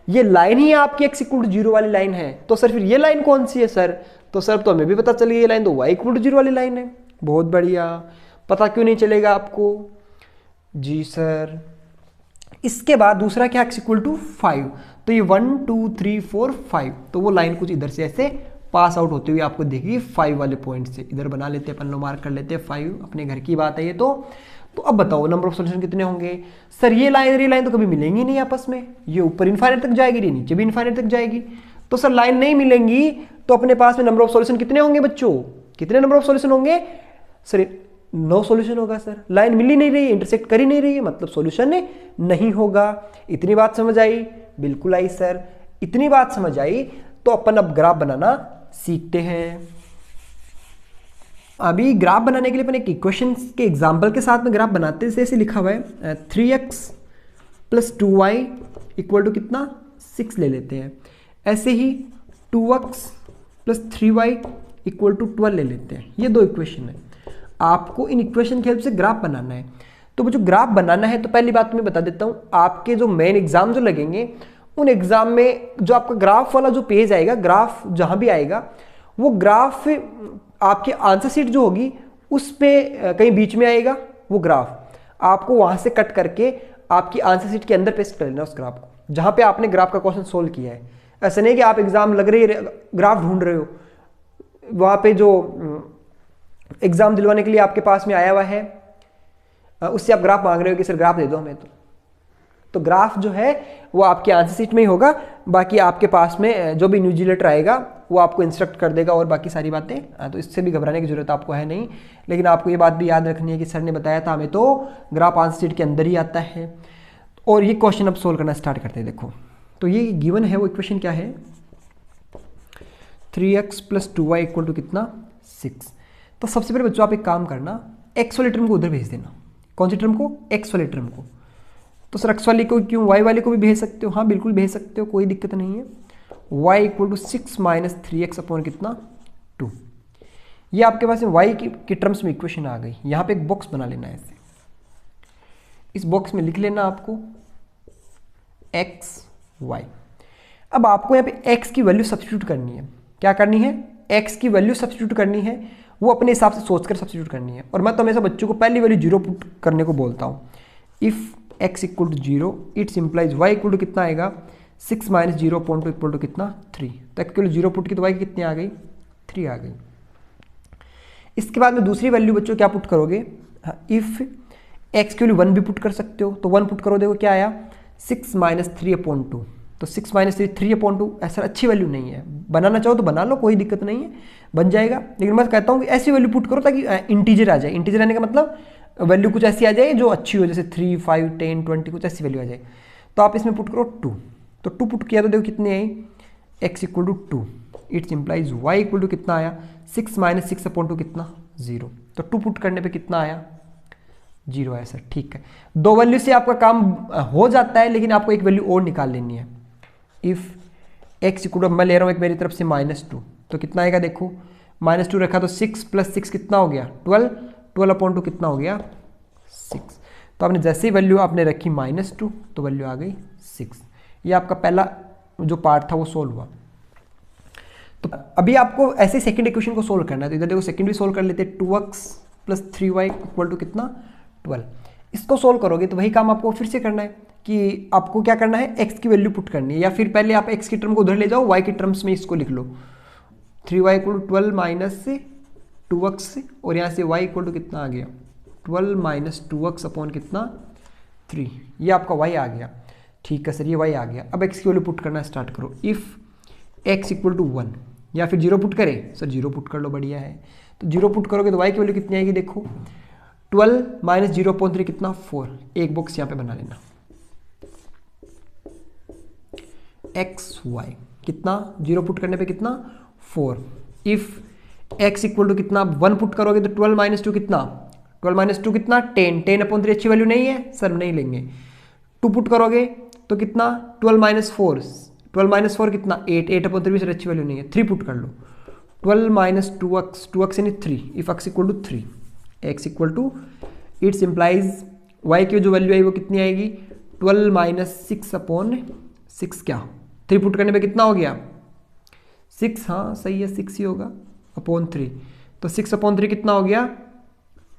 ये लाइन ही आपकी x इक्वल टू 0 वाली लाइन है। तो सर फिर ये लाइन कौन सी है सर? तो सर तो हमें भी पता चल गई ये लाइन तो y इक्वल टू 0 वाली लाइन है। बहुत बढ़िया। पता क्यों नहीं चलेगा आपको? जी सर। इसके बाद दूसरा क्या? x equal to 5। तो ये 1 2 3 4 5, तो वो लाइन कुछ इधर से ऐसे पास आउट होते हुए आपको दिखेगी 5 वाले पॉइंट से। इधर बना लेते हैं अपन लोग, मार्क कर लेते हैं 5, अपने घर की बात है ये तो अब बताओ नंबर ऑफ सॉल्यूशन कितने होंगे? सर ये लाइन तो कभी मिलेंगी नहीं आपस में, ये ऊपर इनफाइनाइट तक जाएगी, ये नीचे भी इनफाइनाइट तक जाएगी। तो सर लाइन नहीं मिलेंगी तो अपने पास में नंबर ऑफ सॉल्यूशन कितने होंगे बच्चों? कितने नंबर ऑफ सॉल्यूशन होंगे सर? 9 सॉल्यूशन होगा सर। लाइन मिल ही नहीं रही है, इंटरसेक्ट कर ही नहीं रही है, मतलब सॉल्यूशन नहीं होगा। इतनी बात समझ आई? बिल्कुल आई सर। इतनी बात समझ आई तो अपन अब ग्राफ बनाना सीखते हैं। अभी ग्राफ बनाने के लिए अपन एक इक्वेशन के एग्जांपल के साथ में ग्राफ बनाते हैं। जैसे लिखा हुआ है 3x plus 2y equal to कितना 6 ले लेते हैं। ऐसे ही 2x plus 3y equal to 12 ले लेते हैं। ये दो इक्वेशन है, आपको इन इक्वेशन की हेल्प से ग्राफ बनाना है। तो जो ग्राफ बनाना है तो पहली बात मैं बता देता हूँ, आपके जो मेन एग्जाम जो लगेंगे उन एग्जाम में जो आपका ग्राफ वाला जो पेज आएगा, ग्राफ जहाँ भी आएगा, वो ग्राफ आपके आंसर शीट जो होगी उस पे कहीं बीच में आएगा। वो ग्राफ आपको वहाँ से कट करके आपकी आंसर शीट के अंदर पेस्ट कर लेना उस ग्राफ को, जहाँ पे आपने ग्राफ का क्वेश्चन सोल्व किया है। ऐसा नहीं कि आप एग्जाम लग रही है ग्राफ ढूंढ रहे हो, वहाँ पे जो एग्जाम दिलवाने के लिए आपके पास में आया हुआ है उससे आप ग्राफ मांग रहे हो कि सर ग्राफ दे दो हमें, तो ग्राफ जो है वो आपके आंसर शीट में ही होगा। बाकी आपके पास में जो भी इन्विजिलेटर आएगा वो आपको इंस्ट्रक्ट कर देगा और बाकी सारी बातें, तो इससे भी घबराने की जरूरत आपको है नहीं। लेकिन आपको ये बात भी याद रखनी है कि सर ने बताया था हमें तो ग्राफ आंसर शीट के अंदर ही आता है। और ये क्वेश्चन अब सोल्व करना स्टार्ट करते हैं। देखो तो ये गिवन है, वो इक्वेशन क्या है, 3x + 2y = कितना, 6। तो सबसे पहले बच्चों आप एक काम करना, x वाले टर्म को उधर भेज देना। कौन सी टर्म को, x वाले टर्म को। तो सर x वाले को क्यों, y वाले को भी भेज सकते हो, हाँ बिल्कुल भेज सकते हो, कोई दिक्कत नहीं है। y = 6 - 3x अपॉन कितना, 2। ये आपके पास y की टर्म्स में इक्वेशन आ गई। यहाँ पे एक बॉक्स बना लेना है ऐसे, इस बॉक्स में लिख लेना आपको x y। अब आपको यहाँ पे x की वैल्यू सब्स्टिट्यूट करनी है। क्या करनी है, x की वैल्यू सब्स्टिट्यूट करनी है, वो अपने हिसाब से सोचकर सब्स्टिट्यूट करनी है। और मैं तो हमेशा बच्चों को पहली वैल्यू 0 पुट करने को बोलता हूँ। If x = 0 it's implies y = कितना आएगा, 6 - 0.2 = कितना, 3। तो x की 0 पुट की तो y कितनी आ गई, 3 आ गई। इसके बाद में दूसरी वैल्यू बच्चों क्या पुट करोगे, इफ x की वैल्यू 1 भी पुट कर सकते हो, तो 1 पुट करो, देखो क्या आया, 6 - 3/2। तो 6 - 3/2 ऐसा अच्छी वैल्यू नहीं है, बनाना चाहो तो बना लो, कोई दिक्कत नहीं है, बन जाएगा। लेकिन मैं कहता हूँ कि ऐसी वैल्यू पुट करो ताकि इंटीजर आ जाए। इंटीजर आने का मतलब वैल्यू कुछ ऐसी आ जाए जो अच्छी हो, जैसे 3, 5, 10, 20 कुछ ऐसी वैल्यू आ जाए। तो आप इसमें पुट करो 2। तो 2 पुट किया तो देखो कितनी आई, x = 2 इट्स इम्प्लाइज y = कितना आया, 6 - 6/2 कितना, 0। तो 2 पुट करने पे कितना आया, 0 आया सर, ठीक है। 2 वैल्यू से आपका काम हो जाता है, लेकिन आपको एक वैल्यू और निकाल लेनी है। इफ x = मैं ले रहा हूँ एक मेरी तरफ से -2, तो कितना आएगा, देखो -2 रखा तो 6 + 6 कितना हो गया, 12, 12/2 कितना हो गया, 6। तो आपने जैसे ही वैल्यू आपने रखी -2 तो वैल्यू आ गई 6। ये आपका पहला जो पार्ट था वो सोल्व हुआ। तो अभी आपको ऐसे सेकंड इक्वेशन को सोल्व करना है। तो इधर देखो सेकंड भी सोल्व कर लेते हैं, 2x + 3y = कितना, 12। इसको सोल्व करोगे तो वही काम आपको फिर से करना है कि आपको क्या करना है, x की वैल्यू पुट करनी है, या फिर पहले आप x की टर्म को उधर ले जाओ, y की टर्म्स में इसको लिख लो। 3y = 12 - 2x, और यहाँ से y = कितना आ गया, 12 - 2x अपॉन कितना, 3। ये आपका y आ गया, ठीक है सर, ये y आ गया। अब x की वैल्यू पुट करना स्टार्ट करो। इफ x = 1, या फिर 0 पुट करें, सर 0 पुट कर लो, बढ़िया है। तो 0 पुट करोगे तो y की वैल्यू कितनी आएगी, देखो 12 - 0.3 कितना, 4। एक बॉक्स यहाँ पे बना लेना, x y कितना, 0 पुट करने पे कितना, 4। इफ x = कितना, 1 पुट करोगे तो 12 - 2 कितना, 12 - 2 कितना, 10, 10/3 अच्छी वैल्यू नहीं है सर, नहीं लेंगे। 2 पुट करोगे तो कितना, 12 - 4, 12 - 4 कितना, 8, 8/3 भी सर अच्छी वैल्यू नहीं है। 3 पुट कर लो, 12 - 2x, 2x यानी 3। If x = 3, x = it's implies y की जो वैल्यू आई वो कितनी आएगी, 12 - 6/6 क्या, 3 पुट करने पे कितना हो गया, 6, हाँ सही है, 6 ही होगा, अपॉन 3। तो 6/3 कितना हो गया,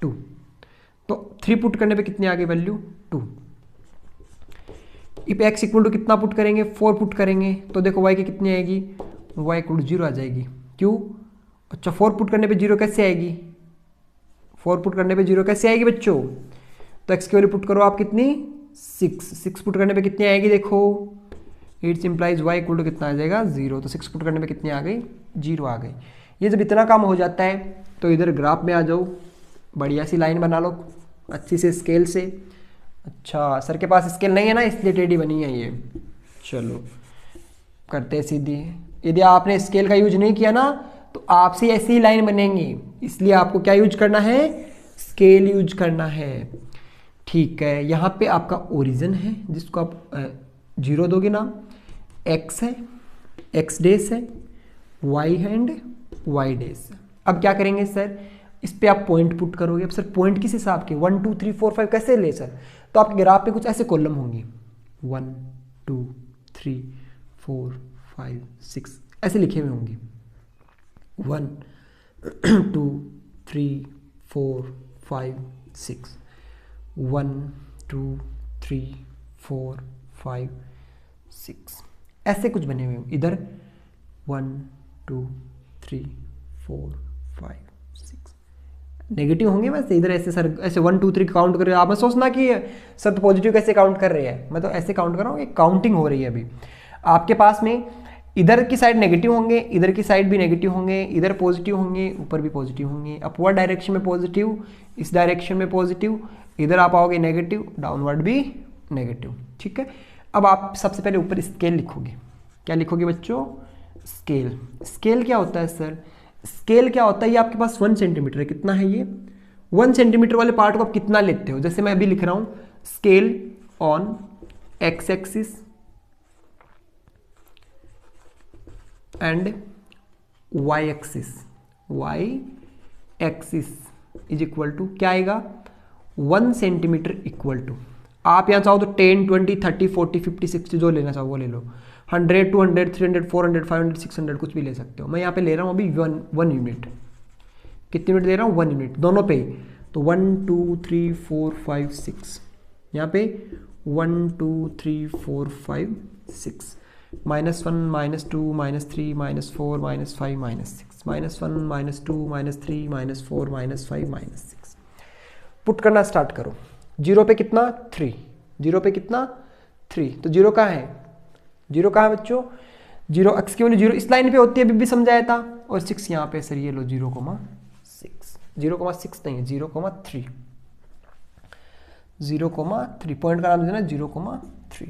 2। तो 3 पुट करने पे कितनी आ गई वैल्यू, 2। इफ x = कितना पुट करेंगे, 4 पुट करेंगे, तो देखो y की कितनी आएगी, y = 0 आ जाएगी। क्यों, अच्छा 4 पुट करने पे 0 कैसे आएगी, 4 पुट करने पे 0 कैसे आएगी बच्चों, तो x की वैल्यू पुट करो आप कितनी, 6 पुट करने पे कितनी आएगी, देखो इट्स इम्प्लाइज y = कितना आ जाएगा, 0। तो 6 पुट करने पे कितनी आ गई, 0 आ गई। ये जब इतना काम हो जाता है तो इधर ग्राफ में आ जाओ, बढ़िया सी लाइन बना लो अच्छी से स्केल से। अच्छा सर के पास स्केल नहीं है ना, इसलिए टेढ़ी बनी है ये, चलो करते हैं सीधी। यदि आपने स्केल का यूज नहीं किया ना तो आपसे ऐसी ही लाइन बनेंगी, इसलिए आपको क्या यूज करना है, स्केल यूज करना है, ठीक है। यहाँ पे आपका ओरिजिन है जिसको आप 0 दोगे नाम, x है, x डेस है, y है एंड y डेस है। अब क्या करेंगे सर, इस पे आप पॉइंट पुट करोगे। अब सर पॉइंट किस हिसाब के, 1 2 3 4 5 कैसे ले सर, तो आपके ग्राफ पे कुछ ऐसे कॉलम होंगी, 1 2 3 4 5 6 ऐसे लिखे हुए होंगे, 1 2 3 4 5 6, 1 2 3 4 5 6 ऐसे कुछ बने हुए हैं। इधर 1 2 3 4 5 6 नेगेटिव होंगे वैसे, इधर ऐसे सर ऐसे 1 2 3 काउंट कर रहे हो आप, मैं सोचना कि सर तो पॉजिटिव कैसे काउंट कर रहे हैं, मैं तो ऐसे काउंट कर रहा हूँ, एक काउंटिंग हो रही है अभी आपके पास में। इधर की साइड नेगेटिव होंगे, इधर की साइड भी नेगेटिव होंगे, इधर पॉजिटिव होंगे, ऊपर भी पॉजिटिव होंगे। अपवर्ड डायरेक्शन में पॉजिटिव, इस डायरेक्शन में पॉजिटिव, इधर आप आओगे नेगेटिव, डाउनवर्ड भी नेगेटिव। ठीक है, अब आप सबसे पहले ऊपर स्केल लिखोगे। क्या लिखोगे बच्चों? स्केल। स्केल क्या होता है सर? स्केल क्या होता है? ये आपके पास 1 सेंटीमीटर है। कितना है ये? 1 सेंटीमीटर वाले पार्ट को आप कितना लेते हो? जैसे मैं अभी लिख रहा हूं scale on x axis and y axis. Y axis is equal to क्या आएगा? 1 सेंटीमीटर इक्वल टू, आप यहाँ चाहो तो 10, 20, 30, 40, 50, 60 जो लेना चाहो वो ले लो। 100, 200, 300, 400, 500, 600 कुछ भी ले सकते हो। मैं यहाँ पे ले रहा हूँ अभी 1 यूनिट। कितनी यूनिट दे रहा हूँ? 1 यूनिट दोनों पे। तो 1 2 3 4 5 6, यहाँ पे 1 2 3 4 5 6, -1 -2 -3 -4 -5 -6, -1 -2 -3 -4 -5 -6। पुट करना स्टार्ट करो। 0 पे कितना? 3। 0 पे कितना? 3। तो 0 कहाँ है? 0 कहाँ है बच्चों? 0 एक्स की वैल्यू 0 इस लाइन पे होती है, अभी भी समझाया था। और 6 यहाँ पे सर ये लो 0,6। 0,6 नहीं है, 0,3। 0,3 पॉइंट का नाम देना 0,3।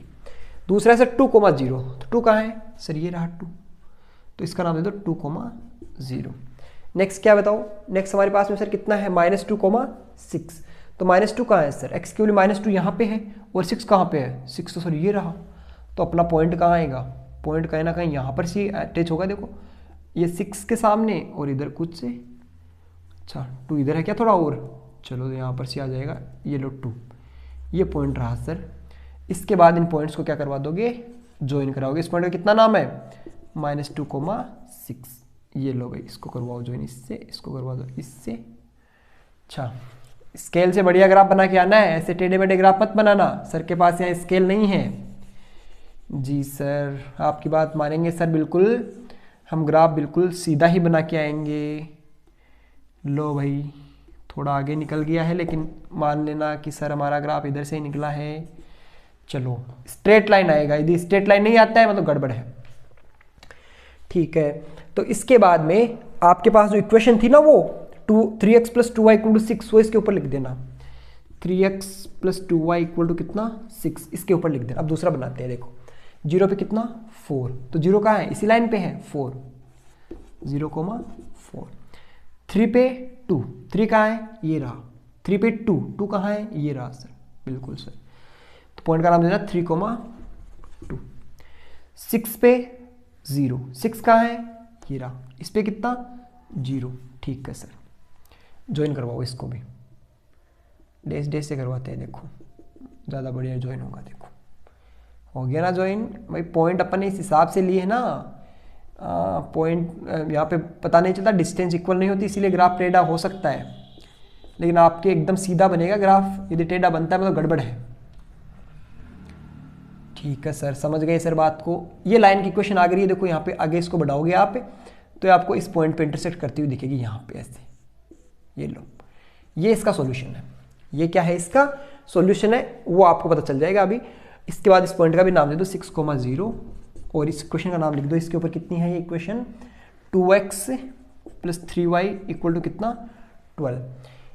दूसरा है सर 2,0। तो 2 कहाँ है सर? ये रहा 2, तो इसका नाम दे दो 2,0। नेक्स्ट क्या बताओ? नेक्स्ट हमारे पास में सर कितना है? -2,6। तो -2 कहाँ है सर? एक्स की वैल्यू -2 यहाँ पे है, और 6 कहाँ पे है? 6 तो सर ये रहा। तो अपना पॉइंट कहाँ आएगा? पॉइंट कहीं ना कहीं यहाँ पर से अटैच होगा। देखो ये 6 के सामने और इधर कुछ से, अच्छा 2 इधर है क्या थोड़ा और? चलो यहाँ पर से आ जाएगा, ये लो 2। ये पॉइंट रहा सर। इसके बाद इन पॉइंट्स को क्या करवा दोगे? ज्वाइन कराओगे। इस पॉइंट का कितना नाम है? -2,6। ये लो भाई, इसको करवाओ ज्वाइन इससे, इसको करवा दो इससे। अच्छा, स्केल से बढ़िया ग्राफ बना के आना है, ऐसे टेढ़े मेढ़े ग्राफ मत बनाना। सर के पास यहाँ स्केल नहीं है। जी सर, आपकी बात मानेंगे सर, बिल्कुल हम ग्राफ बिल्कुल सीधा ही बना के आएंगे। लो भाई, थोड़ा आगे निकल गया है, लेकिन मान लेना कि सर हमारा ग्राफ इधर से ही निकला है। चलो स्ट्रेट लाइन आएगा, यदि स्ट्रेट लाइन नहीं आता है मतलब गड़बड़ है। ठीक है, तो इसके बाद में आपके पास जो इक्वेशन थी ना वो 3x + 2y = 6, वो इसके ऊपर लिख देना। 3x + 2y = कितना? 6, इसके ऊपर लिख देना। अब दूसरा बनाते हैं। देखो 0 पे कितना? 4। तो 0 कहाँ है? इसी लाइन पे है 4, 0,4। 3 पे 2, 3 कहाँ है? ये रहा। 3 पे 2, 2 कहाँ है? ये रहा सर, बिल्कुल सर। तो पॉइंट का नाम देना 3,2। 6 पे 0, 6 कहाँ है? ये रहा। इस पे कितना? 0। ठीक है सर, ज्वाइन करवाओ इसको भी। डैश डैश से करवाते हैं, देखो ज़्यादा बढ़िया ज्वाइन होगा। देखो हो गया ना ज्वाइन भाई। पॉइंट अपन ने इस हिसाब से लिए है ना, पॉइंट यहाँ पे पता नहीं चलता, डिस्टेंस इक्वल नहीं होती, इसीलिए ग्राफ टेढ़ा हो सकता है, लेकिन आपके एकदम सीधा बनेगा ग्राफ। यदि टेढ़ा बनता है मतलब गड़बड़ है। ठीक है सर, समझ गए सर बात को। ये लाइन की इक्वेशन आ गई है। देखो यहाँ पे आगे इसको बढ़ाओगे आप, तो आपको इस पॉइंट पे इंटरसेक्ट करती हुई दिखेगी यहाँ पे ऐसे। ये लो, ये इसका सॉल्यूशन है। ये क्या है? इसका सॉल्यूशन है, वो आपको पता चल जाएगा अभी। इसके बाद इस पॉइंट का भी नाम दे दो 6,0, और इस इक्वेशन का नाम लिख दो। इसके ऊपर कितनी है ये इक्वेशन? 2x + 3y = कितना? 12।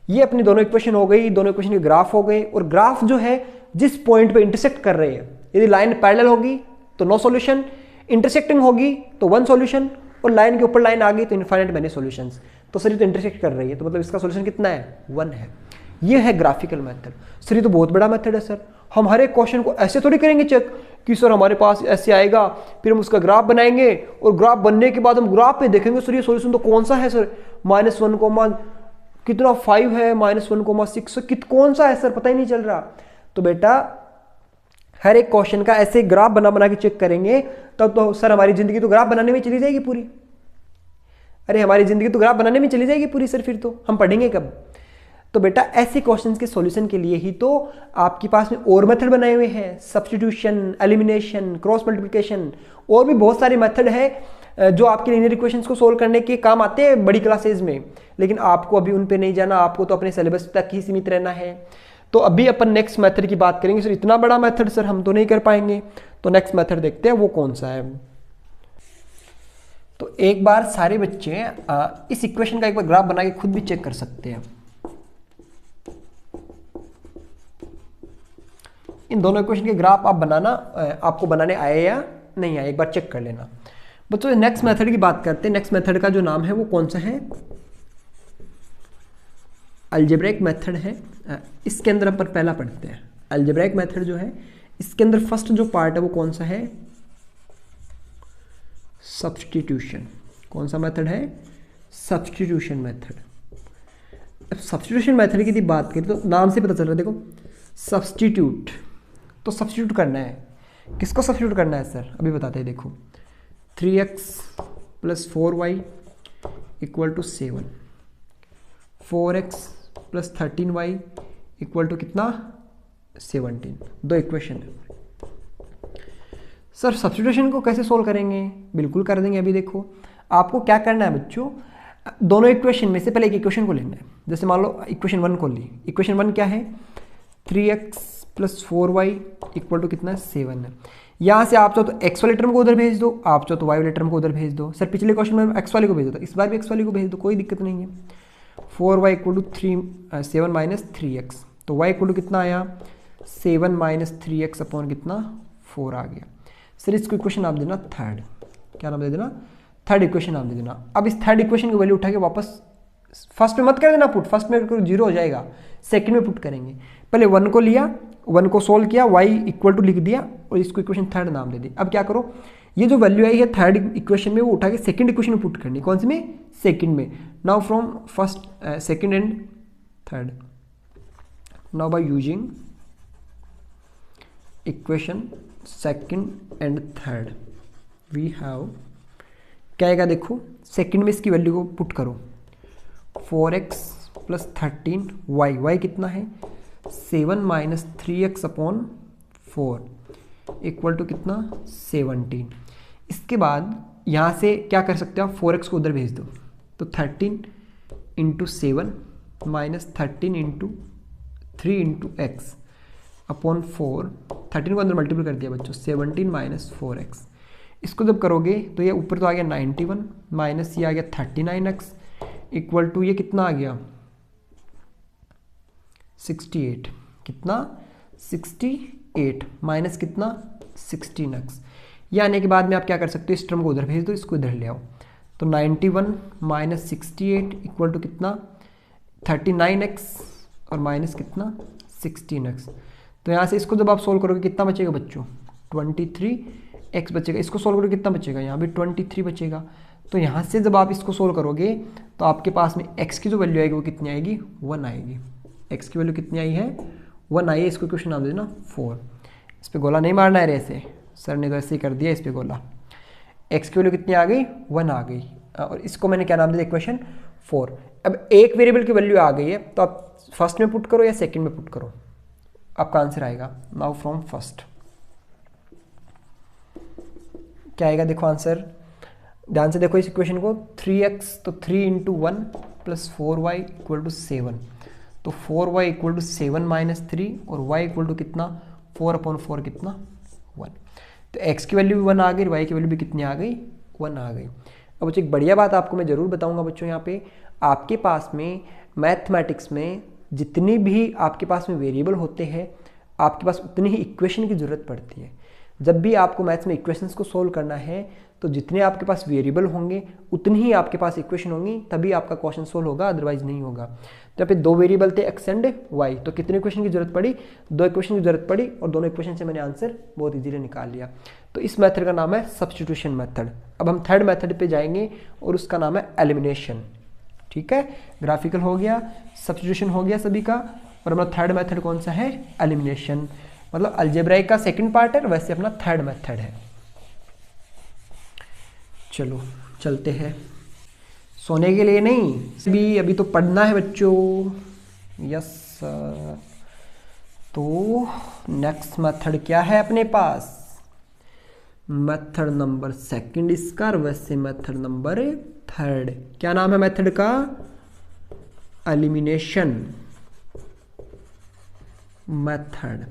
ये अपनी दोनों इक्वेशन हो गई, दोनों इक्वेशन के ग्राफ हो गए। और ग्राफ जो है जिस पॉइंट पे इंटरसेक्ट कर रहे हैं, यदि लाइन पैरेलल होगी तो नो सॉल्यूशन, इंटरसेक्टिंग होगी तो 1 सॉल्यूशन, और लाइन के ऊपर लाइन आ गई तो इनफाइनाइट मैनी सॉल्यूशंस। तो सर ये तो इंटरसेक्ट कर रही है, तो मतलब इसका सॉल्यूशन कितना है? 1 है। ये है ग्राफिकल मेथड। सर ये तो बहुत बड़ा मेथड है सर। हम हर एक क्वेश्चन को ऐसे थोड़ी करेंगे चेक कि सर हमारे पास ऐसे आएगा, फिर हम उसका ग्राफ बनाएंगे, और ग्राफ बनने के बाद हम ग्राफ पे देखेंगे सर ये सॉल्यूशन तो कौन सा है सर? -1, कितना 5 है, -1,6 कौन सा है सर? पता ही नहीं चल रहा। तो बेटा हर एक क्वेश्चन का ऐसे ग्राफ बना के चेक करेंगे, तब तो सर हमारी जिंदगी तो ग्राफ बनाने में चली जाएगी पूरी। अरे हमारी जिंदगी तो ग्राफ बनाने में चली जाएगी पूरी सर, फिर तो हम पढ़ेंगे कब? तो बेटा ऐसे क्वेश्चंस के सॉल्यूशन के लिए ही तो आपके पास में और मेथड बनाए हुए हैं, सब्स्टिट्यूशन, एलिमिनेशन, क्रॉस मल्टीप्लिकेशन, और भी बहुत सारे मेथड है जो आपके लीनियर इक्वेशंस को सोल्व करने के काम आते हैं बड़ी क्लासेज में। लेकिन आपको अभी उन पे नहीं जाना, आपको तो अपने सिलेबस तक ही सीमित रहना है। तो अभी अपन नेक्स्ट मेथड की बात करेंगे। सर इतना बड़ा मेथड सर हम तो नहीं कर पाएंगे, तो नेक्स्ट मेथड देखते हैं वो कौन सा है। तो एक बार सारे बच्चे इस इक्वेशन का एक बार ग्राफ बना के खुद भी चेक कर सकते हैं। इन दोनों इक्वेशन के ग्राफ आप बनाना, आपको बनाने आए या नहीं आए, एक बार चेक कर लेना। बच्चों नेक्स्ट मेथड की बात करते हैं। नेक्स्ट मेथड का जो नाम है वो कौन सा है? अलजेब्रिक मेथड है। इसके अंदर अपन पहला पढ़ते हैं। अलजेब्रिक मेथड जो है इसके अंदर फर्स्ट जो पार्ट है वो कौन सा है? सब्स्टिट्यूशन। कौन सा मेथड है? Substitution method. अब सब्स्टिट्यूशन मेथड की बात करें तो नाम से पता चल रहा है, देखो सब्स्टिट्यूट। तो सब्स्टिट्यूट करना है, किसको सब्स्टिट्यूट करना है सर? अभी बताते हैं। देखो 3x + 4y = 7, 4x + 13y = कितना? 17। दो इक्वेशन है। सर सब्स्टिट्यूशन को कैसे सोल्व करेंगे? बिल्कुल कर देंगे। अभी देखो आपको क्या करना है बच्चों, दोनों इक्वेशन में से पहले एक इक्वेशन को लेना है। जैसे मान लो इक्वेशन 1 को ली। इक्वेशन 1 क्या है? 3x + 4y = कितना? 7 है। यहाँ से आप चाहो तो x वाले टर्म को उधर भेज दो, आप चाहो तो y वाले टर्म को उधर भेज दो। सर पिछले क्वेश्चन में x वाले को भेज दो, इस बार भी x वाले को भेज दो, कोई दिक्कत नहीं है। 4y = 7 - 3x, तो y = कितना आया? 7 - 3x अपॉन कितना? 4 आ गया। सर इसको इक्वेशन नाम देना थर्ड। क्या नाम दे देना? थर्ड इक्वेशन नाम दे देना। अब इस थर्ड इक्वेशन की वैल्यू उठा के वापस फर्स्ट में मत कर देना पुट, फर्स्ट में 0 हो जाएगा, सेकंड में पुट करेंगे। पहले 1 को लिया, 1 को सोल्व किया, y = लिख दिया और इसको इक्वेशन थर्ड नाम दे दी। अब क्या करो, ये जो वैल्यू आई है थर्ड इक्वेशन में वो उठा के सेकंड इक्वेशन में पुट करनी। कौन सी में? सेकंड में। Now from first, second and third, now by using equation second and third we have, क्या आएगा? देखो सेकंड में इसकी वैल्यू को पुट करो, 4x + 13y, y कितना है? 7 - 3x अपॉन 4 = कितना? 17। इसके बाद यहाँ से क्या कर सकते हो आप? 4x को उधर भेज दो, तो 13 × 7 - 13 × 3 × x अपॉन 4, 13 को अंदर मल्टीपल कर दिया बच्चों, 17 - 4x। इसको जब करोगे तो ये ऊपर तो आ गया 91 माइनस ये आ गया 39x = ये कितना आ गया? 68। कितना? 68 माइनस कितना? 16x। ये आने के बाद में आप क्या कर सकते हो? इस टर्म को उधर भेज दो, इसको इधर ले आओ, तो 91 - 68 = कितना? 39x और माइनस कितना? 16x। तो यहाँ से इसको जब आप सोल्व करोगे कितना बचेगा बच्चों? 23x बचेगा। इसको सोल्व करोगे कितना बचेगा? यहाँ भी 23 बचेगा। तो यहाँ से जब आप इसको सोल्व करोगे तो आपके पास में x की जो वैल्यू आएगी वो कितनी आएगी? 1 आएगी। x की वैल्यू कितनी आई है? 1 आई है। इसको क्वेश्चन नाम दे देना 4। इस पर गोला नहीं मारना है ऐसे, सर ने तो ऐसे ही कर दिया इस पर गोला। x की वैल्यू कितनी आ गई? 1 आ गई। और इसको मैंने क्या नाम दिया? इक्वेशन 4। अब एक वेरिएबल की वैल्यू आ गई है तो आप फर्स्ट में पुट करो या सेकंड में पुट करो, आपका आंसर आएगा। नाउ फ्रॉम फर्स्ट क्या आएगा? देखो आंसर ध्यान से देखो इस इक्वेशन को, 3x तो 3 × 1 + 4y = 7, तो 4y = 7 - 3 और y = कितना? 4/4 कितना? 1। तो x की वैल्यू भी 1 आ गई, y की वैल्यू भी कितनी आ गई? 1 आ गई। अब बच्चों एक बढ़िया बात आपको मैं ज़रूर बताऊंगा बच्चों, यहाँ पे आपके पास में मैथमेटिक्स में जितनी भी आपके पास में वेरिएबल होते हैं आपके पास उतनी ही इक्वेशन की ज़रूरत पड़ती है। जब भी आपको मैथ्स में इक्वेशंस को सोल्व करना है तो जितने आपके पास वेरिएबल होंगे उतनी ही आपके पास इक्वेशन होंगी, तभी आपका क्वेश्चन सोल्व होगा, अदरवाइज नहीं होगा। तो यहाँ पे 2 वेरिएबल थे x एंड y, तो कितने इक्वेशन की जरूरत पड़ी? 2 इक्वेशन की जरूरत पड़ी और दोनों इक्वेशन से मैंने आंसर बहुत इजीली निकाल लिया। तो इस मेथड का नाम है सब्स्टिट्यूशन मेथड। अब हम थर्ड मेथड पे जाएंगे और उसका नाम है एलिमिनेशन। ठीक है, ग्राफिकल हो गया, सब्स्टिट्यूशन हो गया सभी का, और अपना थर्ड मेथड कौन सा है? एलिमिनेशन। मतलब अलजेब्राइक का सेकंड पार्ट है, वैसे अपना थर्ड मेथड है। चलो चलते हैं, सोने के लिए नहीं, अभी तो पढ़ना है बच्चों। Yes sir. तो नेक्स्ट मेथड क्या है अपने पास? मेथड नंबर सेकंड इसका, और वैसे मेथड नंबर थर्ड। क्या नाम है मेथड का? Elimination method.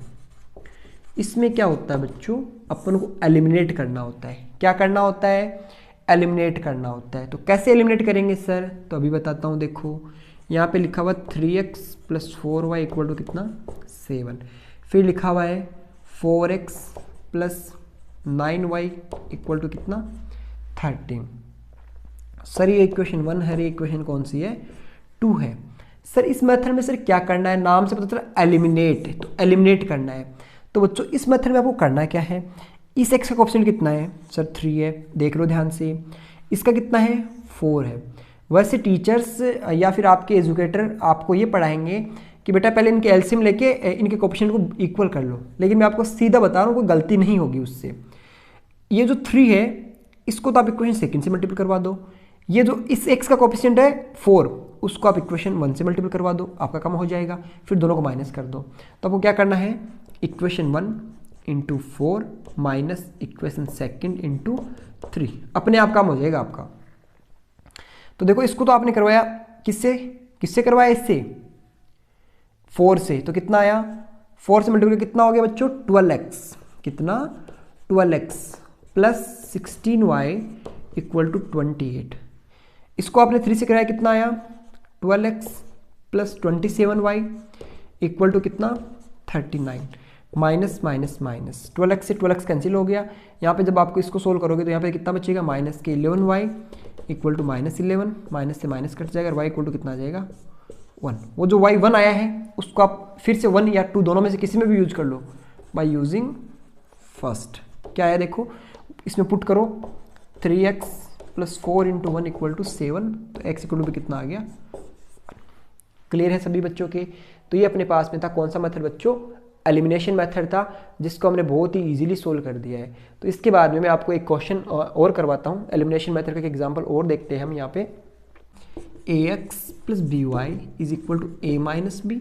इसमें क्या होता है बच्चों? अपन को एलिमिनेट करना होता है। क्या करना होता है? एलिमिनेट करना होता है। तो कैसे एलिमिनेट करेंगे सर, तो अभी बताता हूँ। देखो यहाँ पे लिखा हुआ 3x + 4y इक्वल टू कितना 7, फिर लिखा हुआ है 4x + 9y इक्वल टू कितना 13। सर ये इक्वेशन 1 है, ये इक्वेशन कौन सी है 2 है। सर इस मेथड में सर क्या करना है, नाम से पता चला एलिमिनेट, तो एलिमिनेट करना है। तो बच्चों इस मेथड में आपको करना क्या है, इस x का कोएफिशिएंट कितना है सर 3 है, देख लो ध्यान से। इसका कितना है 4 है। वैसे टीचर्स या फिर आपके एजुकेटर आपको ये पढ़ाएंगे कि बेटा पहले इनके एलसीएम लेके इनके कोएफिशिएंट को इक्वल कर लो, लेकिन मैं आपको सीधा बता रहा हूँ कोई गलती नहीं होगी उससे। ये जो 3 है इसको तो आप इक्वेशन सेकंड से मल्टीपल करवा दो, ये जो इस x का कोएफिशिएंट है 4 उसको आप इक्वेशन 1 से मल्टीपल करवा दो, आपका काम हो जाएगा। फिर दोनों को माइनस कर दो। तो आपको क्या करना है, इक्वेशन 1 × 4 माइनस इक्वेशन सेकंड × 3, अपने आप काम हो जाएगा आपका। तो देखो इसको तो आपने करवाया किससे करवाया, इससे 4 से, तो कितना आया 4 से मल्टीपल कितना हो गया बच्चों 12x, कितना 12x + 16y इक्वल टू 28। इसको आपने 3 से कराया कितना आया 12x + 27y इक्वल टू कितना 39, माइनस माइनस माइनस 12x से 12x कैंसिल हो गया। यहाँ पे जब आपको इसको सोल्व करोगे तो यहाँ पे कितना बचेगा -11y इक्वल टू -11, माइनस से माइनस कट जाएगा, y इक्वल टू कितना आ जाएगा 1। वो जो y 1 आया है उसको आप फिर से 1 या 2 दोनों में से किसी में भी यूज कर लो बाय यूजिंग फर्स्ट। क्या आया देखो, इसमें पुट करो 3x + 4 × 1 इक्वल टू 7, तो x इक्वल टू भी कितना आ गया। क्लियर है सभी बच्चों के। तो ये अपने पास में था कौन सा मेथड बच्चों, एलिमिनेशन मेथड था, जिसको हमने बहुत ही इजीली सोल्व कर दिया है। तो इसके बाद में मैं आपको एक क्वेश्चन और करवाता हूँ, एलिमिनेशन मेथड का एक एग्जांपल और देखते हैं हम यहाँ पे। ax + by equal to a - b,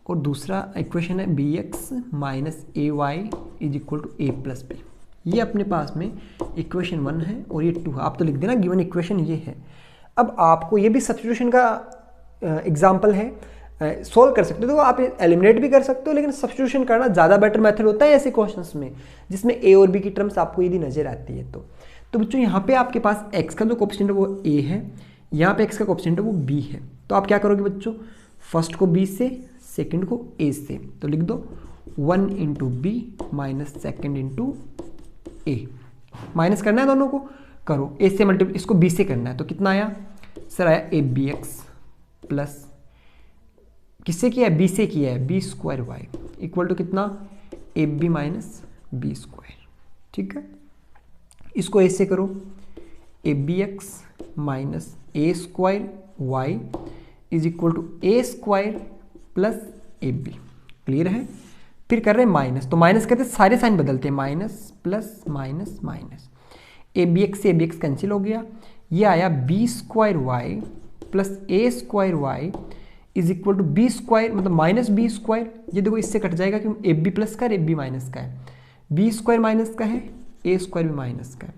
और दूसरा इक्वेशन है bx - ay equal to a + b। ये अपने पास में इक्वेशन 1 है और ये 2 है। आप तो लिख देना गिवन इक्वेशन ये है। अब आपको ये भी सब्स्टिट्यूशन का एग्जाम्पल है, सोल्व कर सकते हो। तो आप एलिमिनेट भी कर सकते हो, लेकिन सब्स्टिट्यूशन करना ज़्यादा बेटर मेथड होता है ऐसे क्वेश्चंस में जिसमें ए और बी की टर्म्स आपको यदि नजर आती है। तो बच्चों यहाँ पे आपके पास x का जो कोएफिशिएंट है वो a है, यहाँ पे x का कोएफिशिएंट है वो b है। तो आप क्या करोगे बच्चों, फर्स्ट को b से, सेकंड को a से, तो लिख दो 1 × b - सेकंड × a। माइनस करना है दोनों को, करो a से मल्टीपल, इसको b से करना है, तो कितना आया सर, आया abx प्लस किससे किया है, b से किया है b² इक्वल टू कितना ab - b²। ठीक है, इसको a से करो abx - a² is equal to a² plus ab। Clear है। फिर कर रहे हैं माइनस, तो माइनस करते सारे साइन बदलते हैं, minus plus minus minus, abx से abx कैंसिल हो गया, ये आया b² plus a² is equal to b² मतलब -b²। ये देखो इससे कट जाएगा क्योंकि ab प्लस का है, ab माइनस का है, b² माइनस का है, a² भी माइनस का है।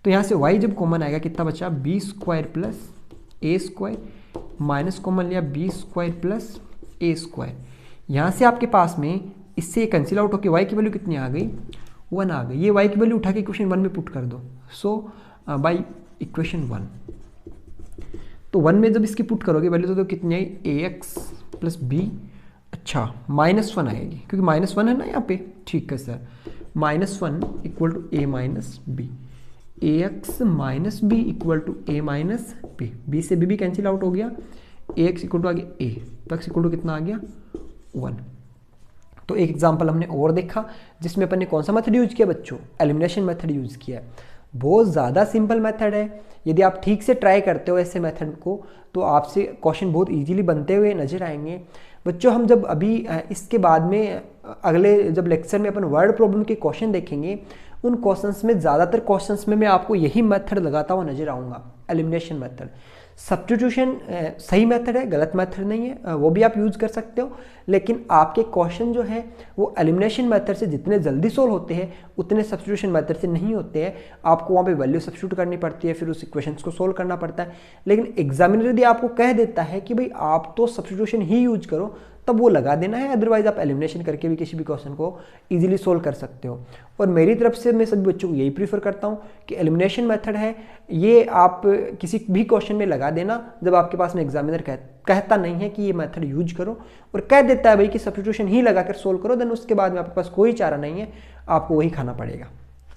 तो यहाँ से y जब कॉमन आएगा कितना बचा, b² plus a², minus common लिया b² प्लस a²। यहाँ से आपके पास में इससे ये कैंसिल आउट होकर y की वैल्यू कितनी आ गई 1 आ गई। ये y की वैल्यू उठा के इक्वेशन 1 में पुट कर दो। सो बाय इक्वेशन 1, तो 1 में जब इसकी पुट करोगे वैल्यू तो कितनी आई ax + b, अच्छा -1 आएगी क्योंकि -1 है ना यहाँ पे। ठीक है sir, -1 equal to a - b, ax - b equal to a - b, b से b भी कैंसिल आउट हो गया, ax इक्वल टू आ गया a, तो x इक्वल टू कितना आ गया 1। तो एक एग्जांपल हमने और देखा जिसमें अपन ने कौन सा मेथड यूज किया बच्चों, एलिमिनेशन मेथड यूज किया। बहुत ज़्यादा सिंपल मेथड है, यदि आप ठीक से ट्राई करते हो ऐसे मेथड को तो आपसे क्वेश्चन बहुत इजीली बनते हुए नजर आएंगे बच्चों। हम जब अभी इसके बाद में अगले जब लेक्चर में अपन वर्ड प्रॉब्लम के क्वेश्चन देखेंगे, उन क्वेश्चंस में ज़्यादातर क्वेश्चंस में मैं आपको यही मेथड लगाता हुआ नजर आऊँगा, एलिमिनेशन मेथड। सब्स्टिट्यूशन सही मेथड है, गलत मेथड नहीं है, वो भी आप यूज़ कर सकते हो, लेकिन आपके क्वेश्चन जो है वो एलिमिनेशन मेथड से जितने जल्दी सोल्व होते हैं उतने सब्स्टिट्यूशन मेथड से नहीं होते हैं। आपको वहाँ पे वैल्यू सब्स्टिट्यूट करनी पड़ती है, फिर उस इक्वेशंस को सोल्व करना पड़ता है। लेकिन एग्जामिनर यदि आपको कह देता है कि भाई आप तो सब्स्टिट्यूशन ही यूज करो, तब वो लगा देना है, अदरवाइज आप एलिमिनेशन करके भी किसी भी क्वेश्चन को इजीली सोल्व कर सकते हो। और मेरी तरफ से मैं सभी बच्चों को यही प्रीफर करता हूँ कि एलिमिनेशन मेथड है ये आप किसी भी क्वेश्चन में लगा देना जब आपके पास में एग्जामिनर कहता नहीं है कि ये मेथड यूज करो, और कह देता है भाई कि सब्स्टिट्यूशन ही लगाकर सोल्व करो, देन उसके बाद में आपके पास कोई चारा नहीं है, आपको वही खाना पड़ेगा।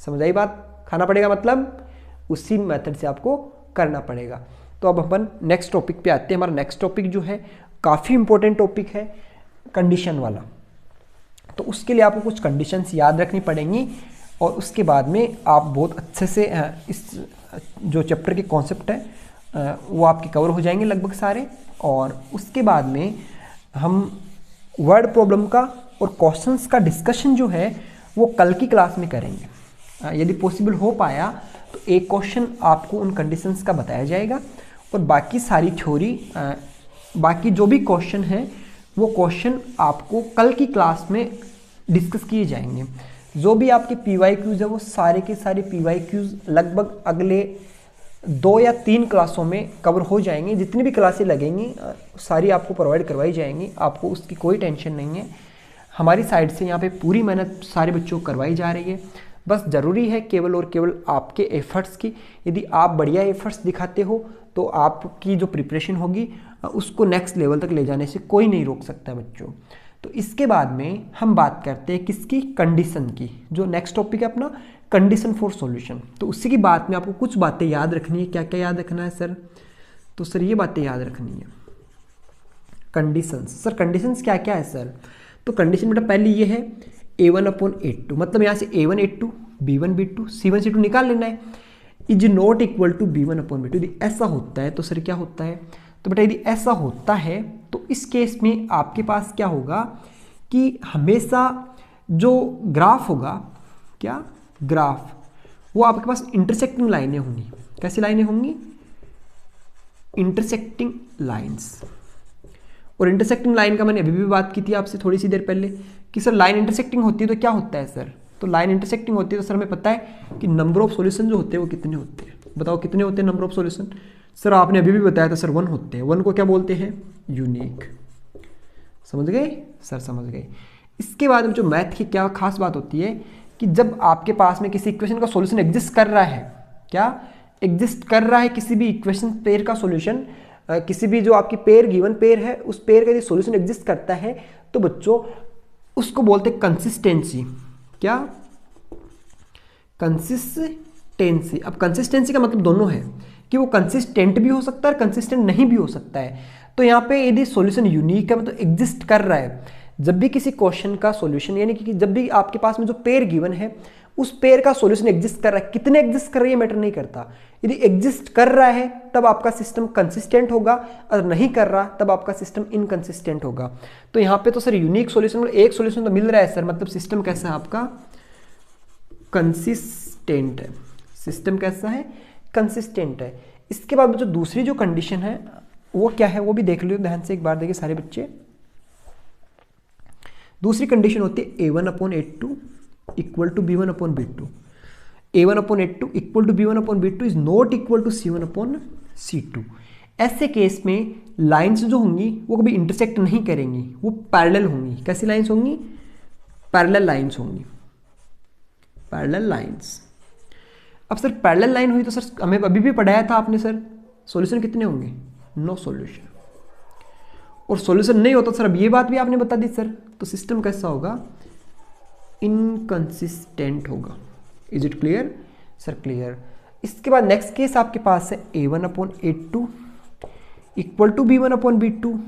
समझ आई बात? खाना पड़ेगा मतलब उसी मेथड से आपको करना पड़ेगा। तो अब अपन नेक्स्ट टॉपिक पे आते हैं। हमारा नेक्स्ट टॉपिक जो है काफ़ी इंपॉर्टेंट टॉपिक है, कंडीशन वाला। तो उसके लिए आपको कुछ कंडीशंस याद रखनी पड़ेंगी और उसके बाद में आप बहुत अच्छे से इस जो चैप्टर के कॉन्सेप्ट है वो आपके कवर हो जाएंगे लगभग सारे। और उसके बाद में हम वर्ड प्रॉब्लम का और क्वेश्चंस का डिस्कशन जो है वो कल की क्लास में करेंगे। यदि पॉसिबल हो पाया तो एक क्वेश्चन आपको उन कंडीशंस का बताया जाएगा और बाकी सारी थ्योरी, बाकी जो भी क्वेश्चन हैं वो क्वेश्चन आपको कल की क्लास में डिस्कस किए जाएंगे। जो भी आपके PYQs है वो सारे के सारे PYQs लगभग अगले 2 या 3 क्लासों में कवर हो जाएंगे। जितनी भी क्लासें लगेंगी सारी आपको प्रोवाइड करवाई जाएंगी, आपको उसकी कोई टेंशन नहीं है। हमारी साइड से यहाँ पे पूरी मेहनत सारे बच्चों को करवाई जा रही है। बस ज़रूरी है केवल और केवल आपके एफर्ट्स की। यदि आप बढ़िया एफर्ट्स दिखाते हो तो आपकी जो प्रिपरेशन होगी उसको नेक्स्ट लेवल तक ले जाने से कोई नहीं रोक सकता बच्चों। तो इसके बाद में हम बात करते हैं किसकी? कंडीशन की। जो नेक्स्ट टॉपिक है अपना कंडीशन फॉर सॉल्यूशन। तो उसी की बात में आपको कुछ बातें याद रखनी है। क्या क्या याद रखना है सर? तो सर ये बातें याद रखनी है। कंडीशंस, सर कंडीशंस क्या क्या है सर? तो कंडीशन बेटा पहली ये है A1/A2, मतलब यहाँ से A1 A2 B1 B2 C1 C2 निकाल लेना है। Is not equal to B1/B2। यदि ऐसा होता है तो सर क्या होता है? तो बेटा यदि ऐसा होता है तो इस केस में आपके पास क्या होगा कि हमेशा जो ग्राफ होगा, क्या ग्राफ, वो आपके पास इंटरसेक्टिंग लाइनें होंगी। कैसी लाइनें होंगी? Intersecting lines. और इंटरसेक्टिंग लाइन का मैंने अभी भी बात की थी आपसे थोड़ी सी देर पहले कि सर लाइन इंटरसेक्टिंग होती है तो क्या होता है सर? तो लाइन इंटरसेक्टिंग होती है तो सर हमें पता है कि नंबर ऑफ सॉल्यूशन जो होते हैं वो कितने होते हैं। बताओ कितने होते हैं नंबर ऑफ सॉल्यूशन? सर आपने अभी भी बताया था सर 1 होते हैं। 1 को क्या बोलते हैं? यूनिक। समझ गए सर? समझ गए। इसके बाद में जो मैथ की क्या खास बात होती है कि जब आपके पास में किसी इक्वेशन का सॉल्यूशन एग्जिस्ट कर रहा है, क्या एग्जिस्ट कर रहा है किसी भी इक्वेशन पेयर का सॉल्यूशन, किसी भी जो आपकी पेयर गिवन पेयर है उस पेयर का यदि सॉल्यूशन एग्जिस्ट करता है तो बच्चों उसको बोलते हैं कंसिस्टेंसी। क्या? कंसिस्टेंसी। अब कंसिस्टेंसी का मतलब दोनों है कि वो कंसिस्टेंट भी हो सकता है और कंसिस्टेंट नहीं भी हो सकता है। तो यहाँ पे यदि सॉल्यूशन यूनिक है मतलब एग्जिस्ट कर रहा है, जब भी किसी क्वेश्चन का सॉल्यूशन यानी कि जब भी आपके पास में जो पेयर गिवन है उस पेयर का सॉल्यूशन एग्जिस्ट कर रहा है, कितने एग्जिस्ट कर रही है मैटर नहीं करता। यदि एग्जिस्ट कर रहा है तब आपका सिस्टम कंसिस्टेंट होगा, और नहीं कर रहा तब आपका सिस्टम इनकंसिस्टेंट होगा। तो यहाँ पे तो सर यूनिक सॉल्यूशन मतलब एक सॉल्यूशन तो मिल रहा है सर, मतलब सिस्टम कैसा है आपका? कंसिस्टेंट है। सिस्टम कैसा है? कंसिस्टेंट है। इसके बाद जो दूसरी जो कंडीशन है वो क्या है वो भी देख लो ध्यान से एक बार, देखिए सारे बच्चे। दूसरी कंडीशन होती है A1/A2 equal to B1/B2। A1/A2 equal to B1/B2 is not equal to C1/C2। ऐसे केस में लाइंस जो होंगी वो कभी इंटरसेक्ट नहीं करेंगी, वो पैरेलल होंगी। कैसी लाइंस होंगी? पैरेलल लाइंस होंगी। Parallel lines. अब सर पैरेलल लाइन हुई तो सर हमें अभी भी पढ़ाया था आपने सर, सॉल्यूशन कितने होंगे? No solution. और सॉल्यूशन नहीं होता सर, अब ये बात भी आपने बता दी सर, तो सिस्टम कैसा होगा? इनकंसिस्टेंट होगा। Is it clear sir? Clear. इसके बाद नेक्स्ट केस आपके पास है A1/A2 equal to B1/B2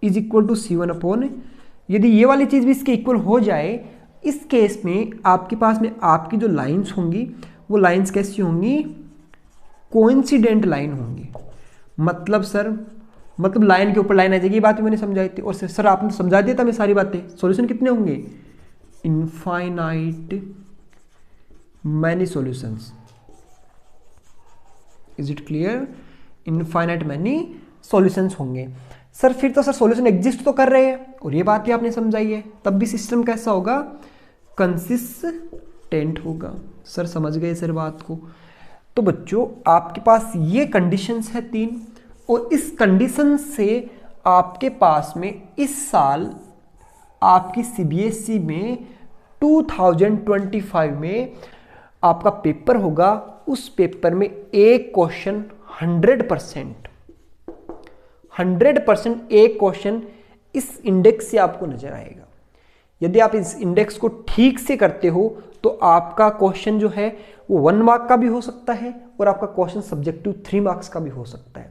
is equal to C1/। यदि ये वाली चीज भी इसके इक्वल हो जाए, इस केस में आपके पास में आपकी जो लाइंस होंगी वो लाइंस कैसी होंगी? कोइंसिडेंट लाइन होंगी। मतलब सर मतलब लाइन के ऊपर लाइन आ जाएगी, ये बात भी मैंने समझाई थी। और सर आपने समझा दिया था मैं सारी बातें। सॉल्यूशन कितने होंगे? Infinite many solutions. Is it clear? Infinite many solutions होंगे। सर फिर तो सर सॉल्यूशन एग्जिस्ट तो कर रहे हैं और ये बात भी आपने समझाई है, तब भी सिस्टम कैसा होगा? कंसिस्टेंट होगा। सर समझ गए सर बात को? तो बच्चों आपके पास ये कंडीशंस है 3, और इस कंडीशन से आपके पास में इस साल आपकी सीबीएसई में 2025 में आपका पेपर होगा, उस पेपर में एक क्वेश्चन 100% एक क्वेश्चन इस इंडेक्स से आपको नजर आएगा। यदि आप इस इंडेक्स को ठीक से करते हो तो आपका क्वेश्चन जो है वो 1 मार्क का भी हो सकता है और आपका क्वेश्चन सब्जेक्टिव 3 मार्क्स का भी हो सकता है।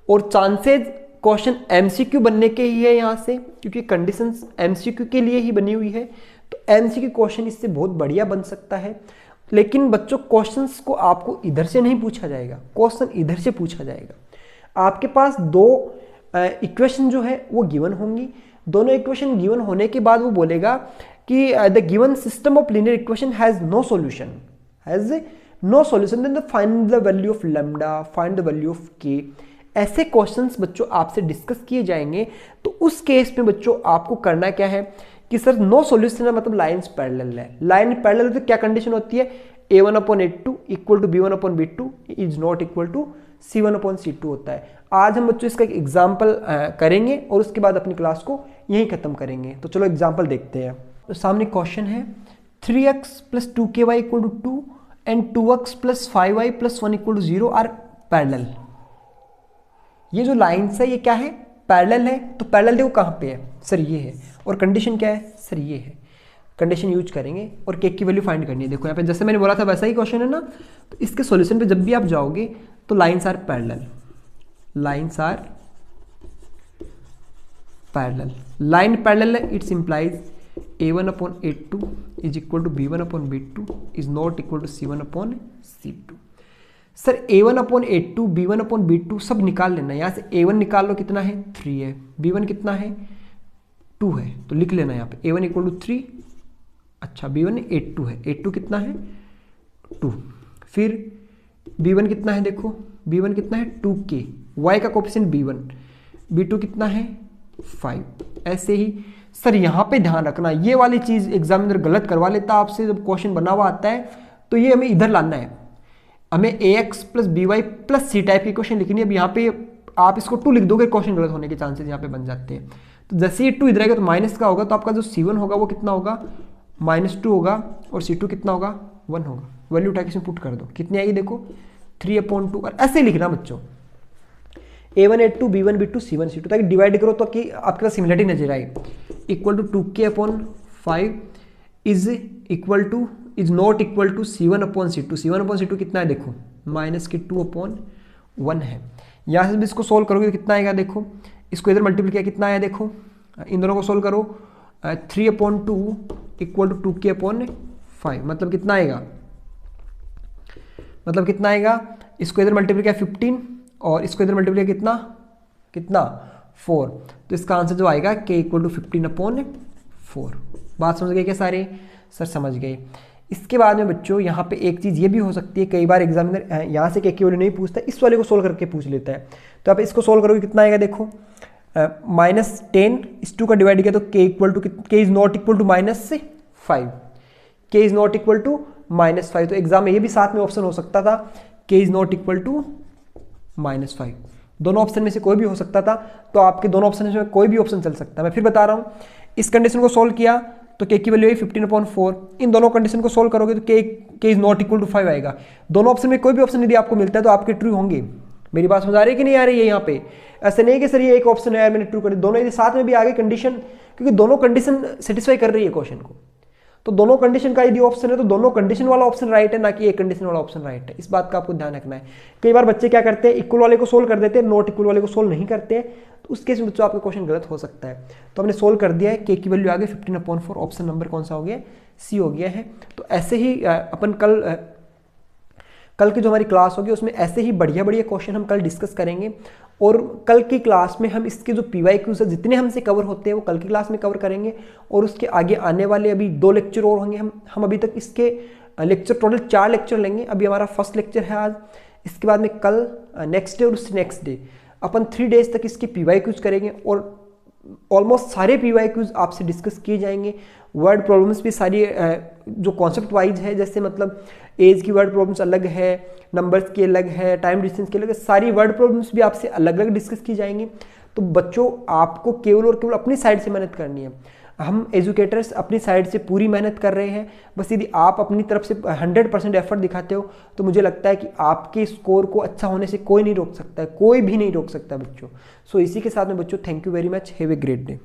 और चांसेस क्वेश्चन एमसीक्यू बनने के ही है यहाँ से, क्योंकि कंडीशंस एमसीक्यू के लिए ही बनी हुई है, तो एमसीक्यू क्वेश्चन इससे बहुत बढ़िया बन सकता है। लेकिन बच्चों क्वेश्चंस को आपको इधर से नहीं पूछा जाएगा, क्वेश्चन इधर से पूछा जाएगा। आपके पास 2 इक्वेशन जो है वो गिवन होंगी। दोनों इक्वेशन गिवन होने के बाद वो बोलेगा कि the given system of linear equation has no solution, then find the value of lambda, find the value of k. ऐसे क्वेश्चंस बच्चों आपसे डिस्कस किए जाएंगे। तो उस केस में बच्चों आपको करना क्या है कि सर नो सॉल्यूशन है, मतलब लाइंस पैरेलल है। लाइन पैरेलल तो क्या कंडीशन होती है, a1/a2 equal to b1/b2 is not equal to c1/c2 होता है। आज हम बच्चों इसका एक एग्जाम्पल करेंगे और उसके बाद अपनी क्लास को यहीं खत्म करेंगे। तो चलो एग्जाम्पल देखते हैं। तो सामने क्वेश्चन है 3x + 2ky = 2 and 2x + 5y + 1 = 0 are parallel. ये जो लाइन्स है ये क्या है, पैरेलल है। तो पैरेलल देखो कहाँ पे है, सर ये है। और कंडीशन क्या है, सर ये है। कंडीशन यूज करेंगे और के की वैल्यू फाइंड करनी है। देखो यहाँ पे जैसे मैंने बोला था वैसा ही क्वेश्चन है ना। तो इसके सॉल्यूशन पे जब भी आप जाओगे तो lines are parallel, lines are parallel. Line parallel है, it's implies a1/a2 is equal to b1/b2 is not equal to c1/c2। Sir a1/a2 b1/b2 सब निकाल लेना। यहाँ से a1 निकाल लो, कितना है 3 है, b1 कितना है 2 है, तो लिख लेना यहाँ पे a1 = 3। अच्छा b1 a2 है, a2 कितना है 2। फिर b1 कितना है, देखो b1 कितना है 2k, y का कोफिशिएंट b1, b2 कितना है 5। ऐसे ही सर यहाँ पे ध्यान रखना, ये वाली चीज एग्जामिनर गलत करवा लेता आपसे। जब क्वेश्चन बना हुआ आता है तो ये हमें इधर लाना है, हमें ax + by + c टाइप की क्वेश्चन लिखनी है। अब यहाँ पे आप इसको 2 लिख दोगे, क्वेश्चन गलत होने के चांसेस यहाँ पे बन जाते हैं। तो जैसे ये 2 इधर आएगा तो माइनस का होगा, तो आपका जो c1 होगा वो कितना होगा -2 होगा और c2 कितना होगा 1 होगा। वैल्यू उठा के इसमें पुट कर दो, कितनी आएगी देखो 3/2। और ऐसे लिखना बच्चों a1 a2 b1 b2 c1 c2, ताकि डिवाइड करो तो कि आपके पास सिमिलरिटी नजर आए। Equal to 2k/5 is not equal to c1/c2। c1/c2 कितना है देखो -2/1 है। यहाँ से भी इसको सोल्व करोगे तो कितना आएगा देखो, इसको इधर मल्टीप्लाई किया कितना आया देखो, इन दोनों को सोल्व करो 3/2 इक्वल टू 2k/5, मतलब कितना आएगा, इसको इधर मल्टीप्लाई किया 15 और इसको इधर मल्टीप्लाई कितना 4। तो इसका आंसर जो आएगा k = 15/4। बात समझ गए क्या सारे, सर समझ गए। इसके बाद में बच्चों यहाँ पे एक चीज़ ये भी हो सकती है, कई बार एग्जामिनर यहाँ से के की वैल्यू नहीं पूछता, इस वाले को सोल्व करके पूछ लेता है। तो आप इसको सोल्व करोगे कितना आएगा देखो -10 इस 2 का डिवाइड किया तो k is not equal to -5, k is not equal to -5। तो एग्जाम में ये भी साथ में ऑप्शन हो सकता था k is not equal to -5, दोनों ऑप्शन में से कोई भी हो सकता था। तो आपके दोनों ऑप्शन में कोई भी ऑप्शन चल सकता है। मैं फिर बता रहा हूँ, इस कंडीशन को सोल्व किया तो k की वैल्यू है 15/4। इन दोनों कंडीशन को सोल्व करोगे तो k is not equal to 5 आएगा। दोनों ऑप्शन में कोई भी ऑप्शन यदि आपको मिलता है तो आपके ट्रू होंगे। मेरी बात समझ आ रही है कि नहीं आ रही है यहाँ पे? ऐसे नहीं कि सर ये एक ऑप्शन है मैंने ट्रू कर दिया, दोनों यदि साथ में भी आ गए कंडीशन, क्योंकि दोनों कंडीशन सेटिस्फाई कर रही है क्वेश्चन को, तो दोनों कंडीशन का यदि ऑप्शन है तो दोनों कंडीशन वाला ऑप्शन राइट है, ना कि एक कंडीशन वाला ऑप्शन राइट है। इस बात का आपको ध्यान रखना है। कई बार बच्चे क्या करते हैं, इक्वल वाले को सोल्व कर देते हैं, नॉट इक्वल वाले को सोल्व नहीं करते हैं, तो उस केस में बच्चों आपका क्वेश्चन गलत हो सकता है। तो हमने सोल्व कर दिया है, के की वैल्यू आ गई 15/4, ऑप्शन नंबर कौन सा हो गया, सी हो गया है। तो ऐसे ही अपन कल की जो हमारी क्लास होगी उसमें ऐसे ही बढ़िया बढ़िया क्वेश्चन हम कल डिस्कस करेंगे। और कल की क्लास में हम इसके जो PYQs है जितने हमसे कवर होते हैं वो कल की क्लास में कवर करेंगे। और उसके आगे आने वाले अभी 2 लेक्चर और होंगे। हम अभी तक इसके लेक्चर टोटल 4 लेक्चर लेंगे। अभी हमारा फर्स्ट लेक्चर है आज, इसके बाद में कल नेक्स्ट डे और उससे नेक्स्ट डे अपन 3 डेज तक इसके PYQs करेंगे। और ऑलमोस्ट सारे PYQs आपसे डिस्कस किए जाएंगे। वर्ड प्रॉब्लम्स भी सारी जो कॉन्सेप्ट वाइज है, जैसे मतलब एज की वर्ड प्रॉब्लम्स अलग है, नंबर्स की अलग है, टाइम डिस्टेंस की अलग है, सारी वर्ड प्रॉब्लम्स भी आपसे अलग अलग डिस्कस की जाएंगी। तो बच्चों आपको केवल और केवल अपनी साइड से मेहनत करनी है। हम एजुकेटर्स अपनी साइड से पूरी मेहनत कर रहे हैं, बस यदि आप अपनी तरफ से 100% एफर्ट दिखाते हो तो मुझे लगता है कि आपके स्कोर को अच्छा होने से कोई नहीं रोक सकता है, कोई भी नहीं रोक सकता बच्चों। सो इसी के साथ में बच्चों thank you very much, have a great day.